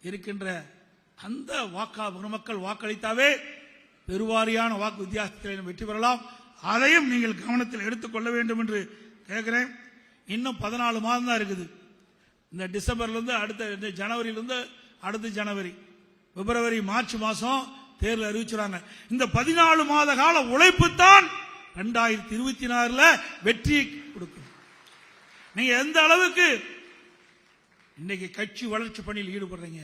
இருக்கின்ற அந்த மக்கள் வாக்களித்தாவே பெருவாரியான வாக்கு வித்தியாசத்தில் வெற்றி பெறலாம். அதையும் நீங்கள் கவனத்தில் எடுத்துக்கொள்ள வேண்டும் என்று கேட்கிறேன். இன்னும் 14 மாதம் தான் இருக்குது. இந்த டிசம்பர்லேருந்து அடுத்த ஜனவரியிலிருந்து அடுத்த ஜனவரி, பிப்ரவரி, மார்ச் மாசம் தேர்தல் அறிவிச்சுறாங்க. இந்த 14 மாத கால உழைப்பு தான் 2024 வெற்றியை கொடுக்கும். நீங்க எந்த அளவுக்கு இன்னைக்கு கட்சி வளர்ச்சி பணியில் ஈடுபடுறீங்க,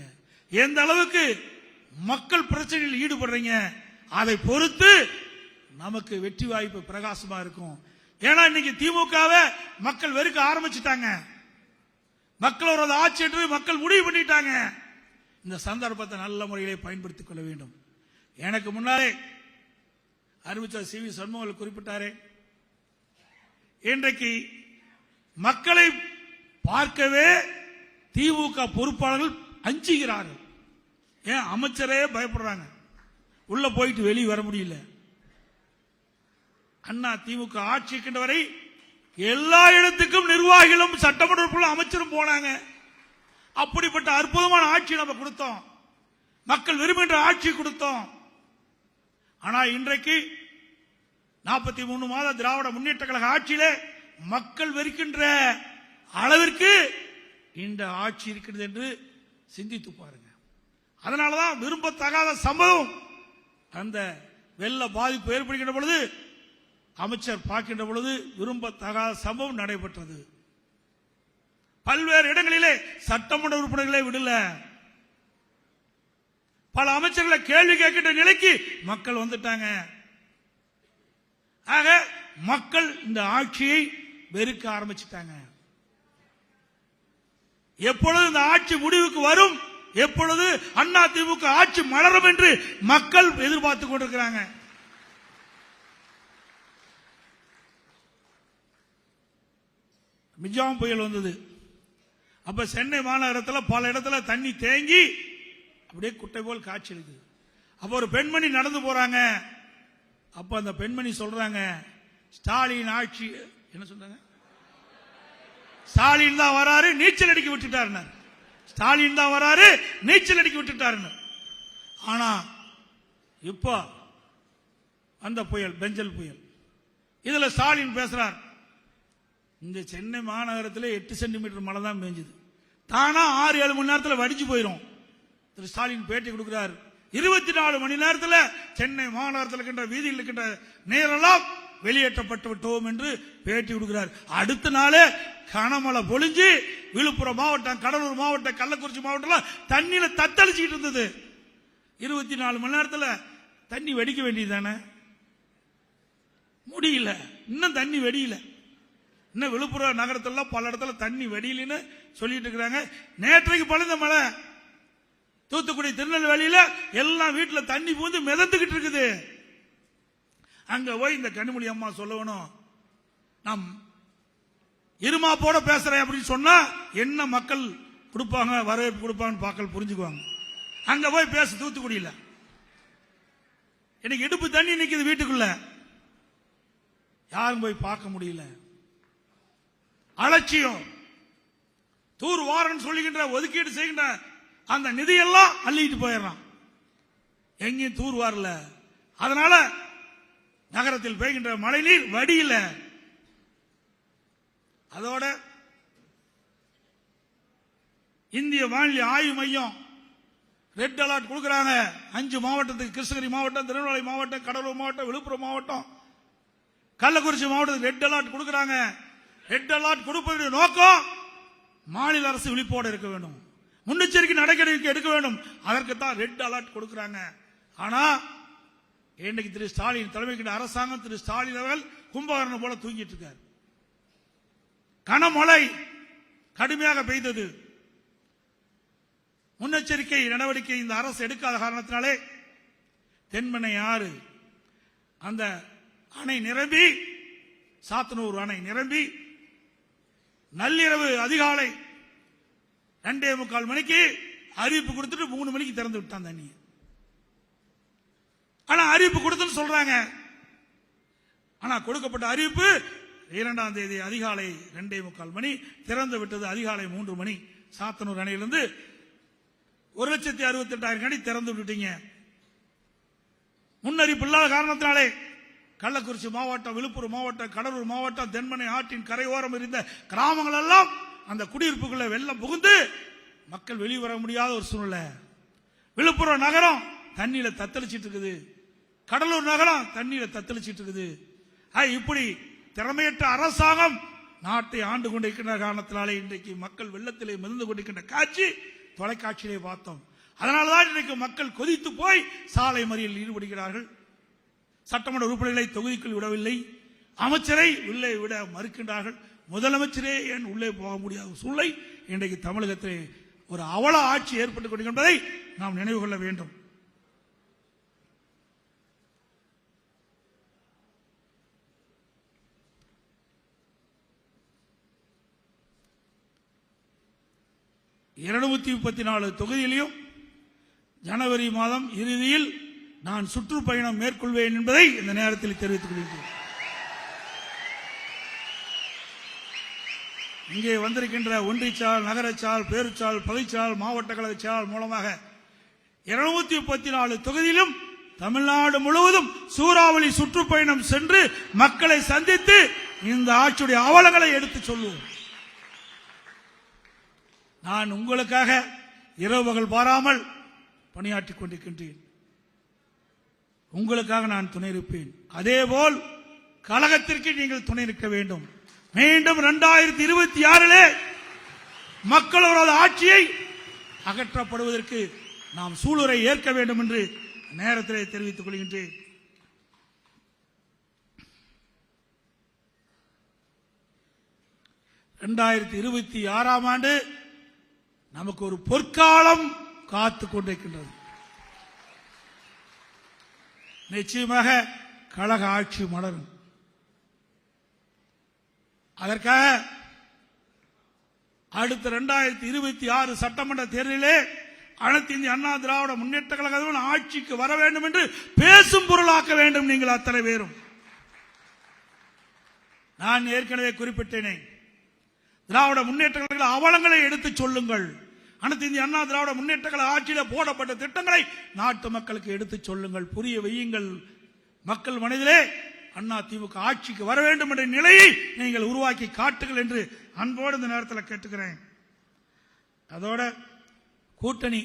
எந்த அளவுக்கு மக்கள் பிரச்சனையில் ஈடுபடுறீங்க, அதை பொறுத்து நமக்கு வெற்றி வாய்ப்பு பிரகாசமா இருக்கும். ஏன்னா இன்னைக்கு திமுகவை மக்கள் வெறுக்க ஆரம்பிச்சுட்டாங்க. மக்களோட ஆட்சி என்று மக்கள் முடிவு பண்ணிட்டாங்க. இந்த சந்தர்ப்பத்தை நல்ல முறையிலே பயன்படுத்திக் கொள்ள வேண்டும். எனக்கு முன்னாலே அறிவிச்சர் சி வி சண்முகம் குறிப்பிட்டாரே, இன்றைக்கு மக்களை பார்க்கவே திமுக பொறுப்பாளர்கள் அஞ்சுகிறார்கள். ஏன் அமைச்சரே பயப்படுறாங்க, உள்ள போயிட்டு வெளியே வர முடியல. அண்ணா திமுக ஆட்சி இருக்கின்ற வரை எல்லா இடத்துக்கும் நிர்வாகிகளும் சட்டமன்ற அமைச்சரும் போனாங்க. அப்படிப்பட்ட அற்புதமான ஆட்சி நம்ம கொடுத்தோம், மக்கள் விரும்புகின்ற ஆட்சி கொடுத்தோம். ஆனா இன்றைக்கு 43 மாத திராவிட முன்னேற்ற கழக ஆட்சியிலே மக்கள் வெறுக்கின்ற அளவிற்கு இந்த ஆட்சி இருக்கிறது என்று சிந்தித்து பாருங்க. அதனாலதான் விரும்பத்தகாத சம்பவம், அந்த வெள்ள பாதிப்பு ஏற்படுகின்ற பொழுது அமைச்சர் பார்க்கின்ற பொழுது விரும்பத்தகாத சம்பவம் நடைபெற்றது. பல்வேறு இடங்களிலே சட்டமன்ற உறுப்பினர்களை விடல, பல அமைச்சர்களை கேள்வி கேட்கின்ற நிலைக்கு மக்கள் வந்துட்டாங்க. ஆக மக்கள் இந்த ஆட்சியை வெறுக்க ஆரம்பிச்சுட்டாங்க. எப்பொழுது இந்த ஆட்சி முடிவுக்கு வரும், எப்பொழுது அண்ணா திமுக ஆட்சி மலரும் என்று மக்கள் எதிர்பார்த்துக் கொண்டிருக்கிறாங்க. மிஜாம் புயல் வந்தது. அப்ப சென்னை மாநகரத்தில் பல இடத்துல தண்ணி தேங்கி அப்படியே குட்டை போல் காட்சி இருக்குது. அப்ப ஒரு பெண்மணி நடந்து போறாங்க. அப்ப அந்த பெண்மணி சொல்றாங்க, ஸ்டாலின் ஆட்சி, என்ன சொல்றாங்க, ஸ்டாலின் தான் வராரு, நீச்சல் அடிக்க விட்டுட்டாரு. ஸ்டாலின் தான் வராரு, நீச்சல் அடிக்க விட்டுட்டாரு. ஆனா இப்போ அந்த புயல், பெஞ்சல் புயல், இதுல ஸ்டாலின் பேசுறார், இந்த சென்னை மாநகரத்தில் 8 சென்டிமீட்டர் மழை தான் பெஞ்சது, தானா 6-7 மணி நேரத்தில் வடிச்சு போயிடும். திரு ஸ்டாலின் பேட்டி கொடுக்கிறார், 24 மணி நேரத்தில் சென்னை மாநகரத்தில் இருக்கின்ற வீதியில் இருக்கின்ற நீரெல்லாம் வெளியேற்றப்பட்டு விட்டோம் என்று பேட்டி கொடுக்கிறார். அடுத்த நாளே கனமழை பொழிஞ்சு விழுப்புரம் மாவட்டம், கடலூர் மாவட்டம், கள்ளக்குறிச்சி மாவட்டம் தண்ணியில தத்தளிச்சுட்டு இருந்தது. 24 மணி நேரத்தில் தண்ணி வெடிக்க வேண்டியதானே, முடியல. இன்னும் தண்ணி வெடியல. இன்னும் விழுப்புரம் நகரத்துல பல இடத்துல தண்ணி வெடியிலன்னு சொல்லிட்டு இருக்கிறாங்க. நேற்றைக்கு பழுந்த மழை தூத்துக்குடி, திருநெல்வேலியில எல்லாம் வீட்டுல தண்ணி பூந்து மிதந்துகிட்டு இருக்குது. அங்க போய் இந்த கனிமொழி அம்மா சொல்லணும், நாம் இருமாப்போட பேசுறேன் அப்படின்னு சொன்னா என்ன மக்கள் கொடுப்பாங்க, வரவேற்பு கொடுப்பாங்கன்னு மக்கள் புரிஞ்சுக்குவாங்க. அங்க போய் பேச, தூத்துக்குடியில எனக்கு இடுப்பு தண்ணி நிக்குது வீட்டுக்குள்ள, யாரும் போய் பார்க்க முடியல. அலட்சியம், தூர் வாரன் சொல்லுகின்ற ஒதுக்கீடு செய்கின்ற அந்த நிதியெல்லாம் அள்ளிட்டு போயிடறான், எங்கேயும் தூர் வரல. அதனால நகரத்தில் பெய்கின்ற மழை நீர் வடியில. அதோட இந்திய வானிலை ஆய்வு மையம் ரெட் அலர்ட் கொடுக்கிறாங்க 5 மாவட்டத்துக்கு, கிருஷ்ணகிரி மாவட்டம், திருநெல்வேலி மாவட்டம், கடலூர் மாவட்டம், விழுப்புரம் மாவட்டம், கள்ளக்குறிச்சி மாவட்டத்துக்கு ரெட் அலர்ட் கொடுக்கிறாங்க. ரெட் அலர்ட் கொடுப்பதற்கு நோக்கம் மாநில அரசு விழிப்போடு இருக்க வேண்டும், முன்னெச்சரிக்கை நடவடிக்கை எடுக்க வேண்டும். அதற்குத்தான் ரெட் அலர்ட் கொடுக்கிறாங்க. ஆனா இன்னைக்கு திரு ஸ்டாலின் தலைமைக்கு அரசாங்கம், திரு ஸ்டாலின் அவர்கள் கும்பகர்ணம் போல தூங்கிட்டு இருக்கார். கனமழை கடுமையாக பெய்தது, முன்னெச்சரிக்கை நடவடிக்கை இந்த அரசு எடுக்காத காரணத்தினாலே தென்பெண்ணை ஆறு அந்த அணை நிரம்பி, சாத்தனூர் அணை நிரம்பி நள்ளிரவு அதிகாலை 2:45 மணிக்கு அறிவிப்பு கொடுத்துட்டு 3 மணிக்கு திறந்து விட்டான் தண்ணி. ஆனா அறிவிப்பு கொடுத்துன்னு சொல்றாங்க. ஆனா கொடுக்கப்பட்ட அறிவிப்பு 2ஆம் தேதி அதிகாலை 2:45 மணி, திறந்து விட்டது அதிகாலை 3 மணி. சாத்தனூர் அணையிலிருந்து 1,68,000 அடி திறந்து விட்டுட்டீங்க. முன்னறிவிப்பு இல்லாத காரணத்தினாலே கள்ளக்குறிச்சி மாவட்டம், விழுப்புரம் மாவட்டம், கடலூர் மாவட்டம், தென்பெண்ணை ஆற்றின் கரையோரம் இருந்த கிராமங்கள் எல்லாம் அந்த குடியிருப்புக்குள்ள வெள்ளம் புகுந்து மக்கள் வெளிவர முடியாத ஒரு சூழ்நிலை. விழுப்புரம் நகரம் தண்ணியில தத்தளிச்சிட்டு இருக்குது, கடலூர் நகரம் தண்ணியில தத்தளிச்சிட்டு இருக்குது. இப்படி திறமையற்ற அரசாங்கம் நாட்டை ஆண்டு கொண்டிருக்கின்ற காரணத்தினாலே இன்றைக்கு மக்கள் வெள்ளத்திலே மிதந்து கொண்டிருக்கின்ற காட்சி தொலைக்காட்சியிலே பார்த்தோம். அதனால்தான் இன்றைக்கு மக்கள் கொதித்து போய் சாலை மறியலில் ஈடுபடுகிறார்கள். சட்டமன்ற உறுப்பினர்களை தொகுதிக்குள் விடவில்லை, அமைச்சரை உள்ளே விட மறுக்கின்றார்கள். முதலமைச்சரே ஏன் உள்ளே போக முடியாத சூழ்நிலை இன்றைக்கு தமிழகத்திலே ஒரு அவல ஆட்சி ஏற்பட்டுக் கொண்டிருக்கின்றதை நாம் நினைவு கொள்ள வேண்டும். $234 தொகுதியிலும் ஜனவரி மாதம் இறுதியில் நான் சுற்றுப்பயணம் மேற்கொள்வேன் என்பதை இந்த நேரத்தில் தெரிவித்துக் கொள்கிறேன். இங்கே வந்திருக்கின்ற ஒன்றியச்சால், நகரச்சால், பேருச்சால், பகுதிச்சால், மாவட்ட கழகச்சால் மூலமாக 234 தொகுதியிலும் தமிழ்நாடு முழுவதும் சூறாவளி சுற்றுப்பயணம் சென்று மக்களை சந்தித்து இந்த ஆட்சியுடைய அவலங்களை எடுத்து சொல்லுவோம். நான் உங்களுக்காக இரவு பகல் பாராமல் பணியாற்றிக் கொண்டிருக்கின்றேன். உங்களுக்காக நான் துணை இருப்பேன். அதேபோல் கழகத்திற்கு நீங்கள் துணை இருக்க வேண்டும். மீண்டும் 2026 மக்களோட ஆட்சியை அகற்றப்படுவதற்கு நாம் சூளுரை ஏற்க வேண்டும் என்று நேரத்திலே தெரிவித்துக் கொள்கின்றேன். ஆண்டு நமக்கு ஒரு பொற்காலம் காத்துக் கொண்டிருக்கின்றது. நிச்சயமாக கழக ஆட்சி மலரும். அதற்காக அடுத்த 2026 சட்டமன்ற தேர்தலிலே அனைத்து இந்திய அண்ணா திராவிட முன்னேற்ற கழகம் ஆட்சிக்கு வர வேண்டும் என்று பேசும் பொருளாக்க வேண்டும். நீங்கள் அத்தனை பேரும், நான் ஏற்கனவே குறிப்பிட்டேனே, திராவிட முன்னேற்ற கழக அவலங்களை எடுத்துச் சொல்லுங்கள். அனைத்து இந்திய அண்ணா திராவிட முன்னேற்ற கழக ஆட்சியில் போடப்பட்ட திட்டங்களை நாட்டு மக்களுக்கு எடுத்துச் சொல்லுங்கள், புரிய வையுங்கள். மக்கள் மனதிலே அண்ணா திமுக ஆட்சிக்கு வர வேண்டும் என்ற நிலையை நீங்கள் உருவாக்கி காட்டுங்கள் என்று அன்போடு இந்த நேரத்தில் கேட்டுக்கிறேன். அதோட கூட்டணி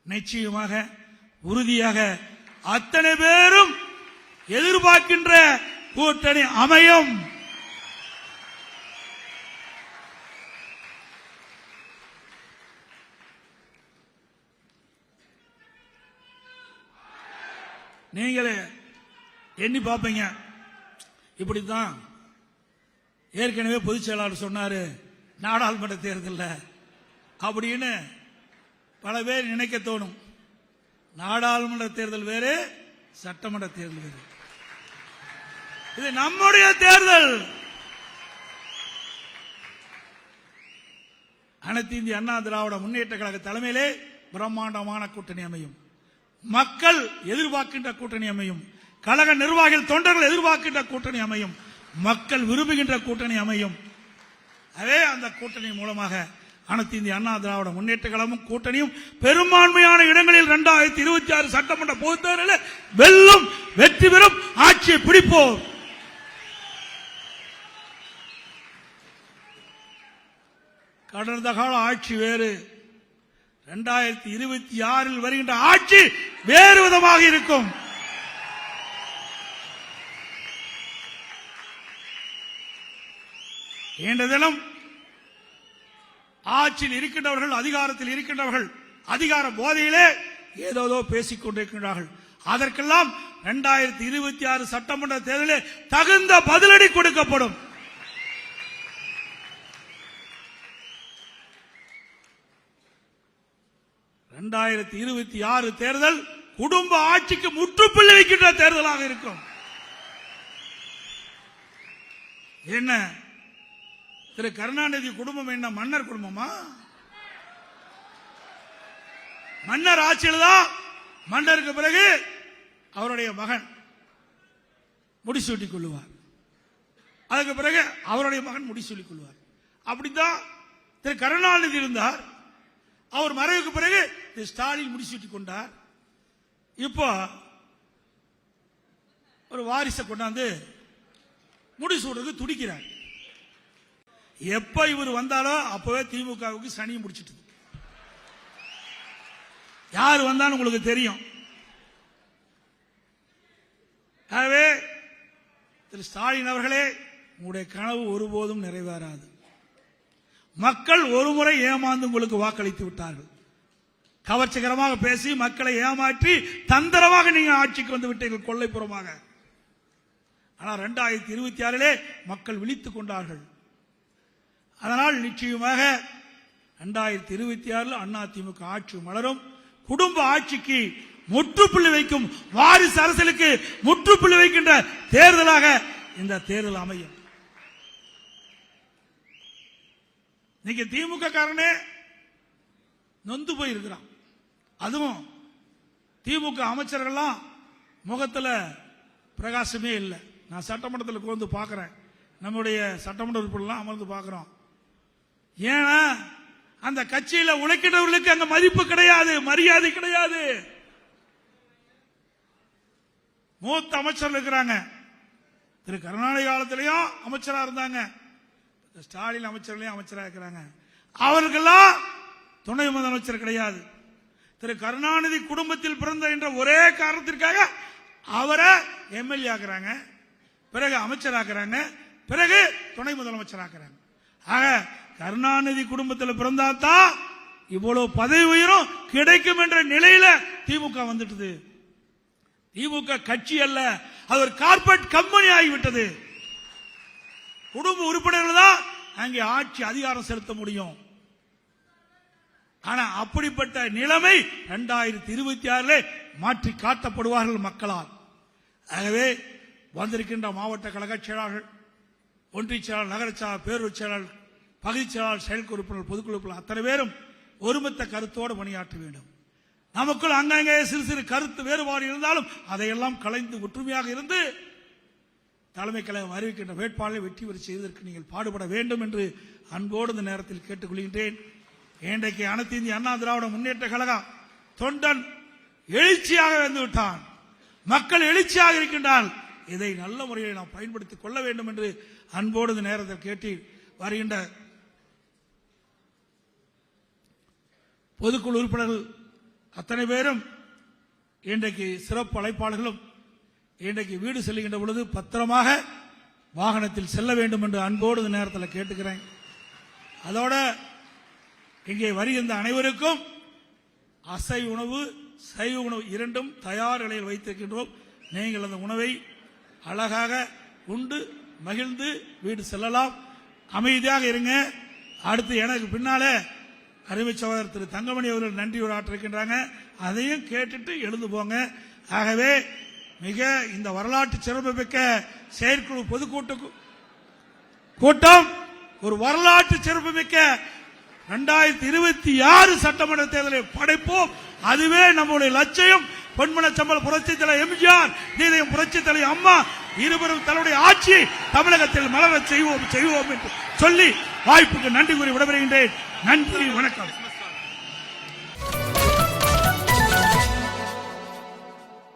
நிச்சயமாக உறுதியாக அத்தனை பேரும் எதிர்பார்க்கின்ற கூட்டணி அமையும். நீங்களே எண்ணி பார்ப்பீங்க. இப்படித்தான் ஏற்கனவே பொதுச் செயலாளர் சொன்னாரு நாடாளுமன்ற தேர்தலில் அப்படின்னு பல பேர் நினைக்க தோணும். நாடாளுமன்ற தேர்தல் வேறு, சட்டமன்ற தேர்தல் வேறு. இது நம்முடைய தேர்தல். அனைத்து இந்திய அண்ணா திராவிட முன்னேற்ற கழக தலைமையிலே பிரம்மாண்டமான கூட்டணி அமையும். மக்கள் எதிர்பார்க்கின்ற கூட்டணி அமையும். கழக நிர்வாகிகள், தொண்டர்கள் எதிர்பார்க்கின்ற கூட்டணி அமையும். மக்கள் விரும்புகின்ற கூட்டணி அமையும். அதே அந்த கூட்டணி மூலமாக அனைத்து இந்திய அண்ணா திராவிட முன்னேற்ற கழகமும் கூட்டணியும் பெரும்பான்மையான இடங்களில் 2026 சட்டமன்ற பொதுத் தேர்தலில் வெல்லும், வெற்றி பெறும், ஆட்சியை பிடிப்போம். கடந்த கால ஆட்சி வேறு, 2026 வருகின்ற ஆட்சி வேறு விதமாக இருக்கும். இன்றைய தினம் ஆட்சியில் இருக்கின்றவர்கள், அதிகாரத்தில் இருக்கின்றவர்கள் அதிகார போதையிலே ஏதோ பேசிக் கொண்டிருக்கின்றார்கள். அதற்கெல்லாம் 2026 சட்டமன்ற தேர்தலில் தகுந்த பதிலடி கொடுக்கப்படும். தேர்தல் குடும்ப ஆட்சிக்கு முற்றுப்புள்ளி வைக்கின்ற தேர்தலாக இருக்கும். என்ன திரு கருணாநிதி குடும்பம் என்ன மன்னர் குடும்பமா? மன்னர் ஆட்சியில் தான் மன்னருக்கு பிறகு அவருடைய மகன் முடிசூட்டிக் கொள்வார். அதுக்கு பிறகு அவருடைய மகன் முடிசூட்டிக் கொள்வார். அப்படித்தான் திரு கருணாநிதி இருந்தார். அவர் மறைவுக்கு பிறகு திரு ஸ்டாலின் முடிசூட்டிக் கொண்டார். இப்போ ஒரு வாரிசை கொண்டாந்து முடிசூடுறதுக்கு துடிக்கிறார். எப்ப இவர் வந்தாலோ அப்பவே திமுகவுக்கு சனி முடிச்சிட்டு. யார் வந்தாலும் உங்களுக்கு தெரியும். ஆகவே திரு ஸ்டாலின் அவர்களே, உங்களுடைய கனவு ஒருபோதும் நிறைவேறாது. மக்கள் ஒருமுறை ஏமாந்து உங்களுக்கு வாக்களித்து விட்டார்கள். கவர்ச்சிகரமாக பேசி மக்களை ஏமாற்றி தந்திரமாக நீங்க ஆட்சிக்கு வந்து விட்டீர்கள், கொள்ளைப்புறமாக. ஆனால் 2026 மக்கள் விழித்துக் கொண்டார்கள். அதனால் நிச்சயமாக 2026 அதிமுக ஆட்சி மலரும். குடும்ப ஆட்சிக்கு முற்றுப்புள்ளி வைக்கும், வாரிசு அரசியலுக்கு முற்றுப்புள்ளி வைக்கின்ற தேர்தலாக இந்த தேர்தல் அமையும். இன்னைக்கு திமுக காரனே நொந்து போயிருக்கிறான். அதுவும் திமுக அமைச்சர்கள்லாம் முகத்துல பிரகாசமே இல்லை. நான் சட்டமன்றத்தில் வந்து பார்க்கிறேன், நம்முடைய சட்டமன்ற உறுப்பினர்லாம் அமர்ந்து பார்க்கிறோம். ஏன்னா அந்த கட்சியில உழைக்கிறவர்களுக்கு அங்க மதிப்பு கிடையாது, மரியாதை கிடையாது. மூத்த அமைச்சர்கள் இருக்கிறாங்க. திரு கருணாநிதி காலத்திலையும் அமைச்சரா இருந்தாங்க, ஸ்டாலின் அமைச்சர்களையும் அமைச்சராக இருக்கிறாங்க. அவர்களெல்லாம் துணை முதலமைச்சர் கிடையாது. திரு கருணாநிதி குடும்பத்தில் பிறந்த என்ற ஒரே காரணத்திற்காக அவரை எம்எல்ஏ ஆக்குறாங்க, பிறகு அமைச்சராக்குறாங்க, பிறகு துணை முதலமைச்சர் ஆக்குறாங்க. ஆக கருணாநிதி குடும்பத்தில் பிறந்தாதான் இவ்வளவு பதவி உயரும் கிடைக்கும் என்ற நிலையில திமுக வந்துட்டது. திமுக கட்சி அல்ல, அது ஒரு கார்பரேட் கம்பெனி ஆகிவிட்டது. குடும்ப உறுப்பினர்கள் தான் அங்கே ஆட்சி அதிகாரம் செலுத்த முடியும். ஆனா அப்படிப்பட்ட நிலைமை 2026 மாற்றி காட்டப்படுவார்கள் மக்களால். ஆகவே வந்திருக்கின்ற மாவட்ட கழக செயலாளர்கள், ஒன்றிய செயலாளர், நகர செயலாளர், பேரூர் செயலாளர், பகுதி செயலாளர், செயற்குழு உறுப்பினர், பொதுக்குழு உறுப்பினர் அத்தனை பேரும் ஒருமித்த கருத்தோடு பணியாற்ற வேண்டும். நமக்குள் அங்கங்கே சிறு சிறு கருத்து வேறுபாடு இருந்தாலும் அதையெல்லாம் கலைந்து ஒற்றுமையாக இருந்து தலைமை கழகம் அறிவிக்கின்ற வேட்பாளரை வெற்றி பெற செய்வதற்கு நீங்கள் பாடுபட வேண்டும் என்று அன்போடு இந்த நேரத்தில் கேட்டுக்கொள்கின்றேன். இன்றைக்கு அனைத்து இந்திய அண்ணா திராவிட முன்னேற்ற கழகம் தொண்டன் எழுச்சியாக வந்து விட்டான், மக்கள் எழுச்சியாக இருக்கின்றால் இதை நல்ல முறையில் நாம் பயன்படுத்திக் கொள்ள வேண்டும் என்று அன்போடு இந்த நேரத்தில் கேட்டு வருகின்ற பொதுக்குழு உறுப்பினர்கள் அத்தனை பேரும் இன்றைக்கு சிறப்பு அழைப்பாளர்களும் இன்றைக்கு வீடு செல்லுகின்ற பொழுது பத்திரமாக வாகனத்தில் செல்ல வேண்டும் என்று அன்போடு இந்த நேரத்தில் கேட்டுக்கிறேன். அதோட இங்கே வருகின்ற அனைவருக்கும் அசைவ உணவு, சைவ உணவு இரண்டும் தயார் நிலையில் வைத்திருக்கின்றோம். நீங்கள் அந்த உணவை அழகாக உண்டு மகிழ்ந்து வீடு செல்லலாம். அமைதியாக இருங்க. அடுத்து எனக்கு பின்னாலே அருமை சகோதரர் திரு தங்கமணி அவர்கள் நன்றி உரையாற்றிருக்கின்றாங்க, அதையும் கேட்டுட்டு எழுந்து போங்க. ஆகவே மிக இந்த வரலாற்று சிறப்புமிக்க செயற்குழு கூட்டம் ஒரு வரலாற்று சிறப்புமிக்க 2026 சட்டமன்ற தேர்தலை படைப்போம். அதுவே நம்முடைய லட்சியம். பொன்மன சம்பள புரட்சி தலைவர் எம்ஜிஆர், நீதியம் புரட்சி தலைவர் அம்மா இருவரும் தன்னுடைய ஆட்சியை தமிழகத்தில் மலர செய்வோம் என்று சொல்லி வாய்ப்புக்கு நன்றி கூறி விடைபெறுகின்றேன். நன்றி, வணக்கம்.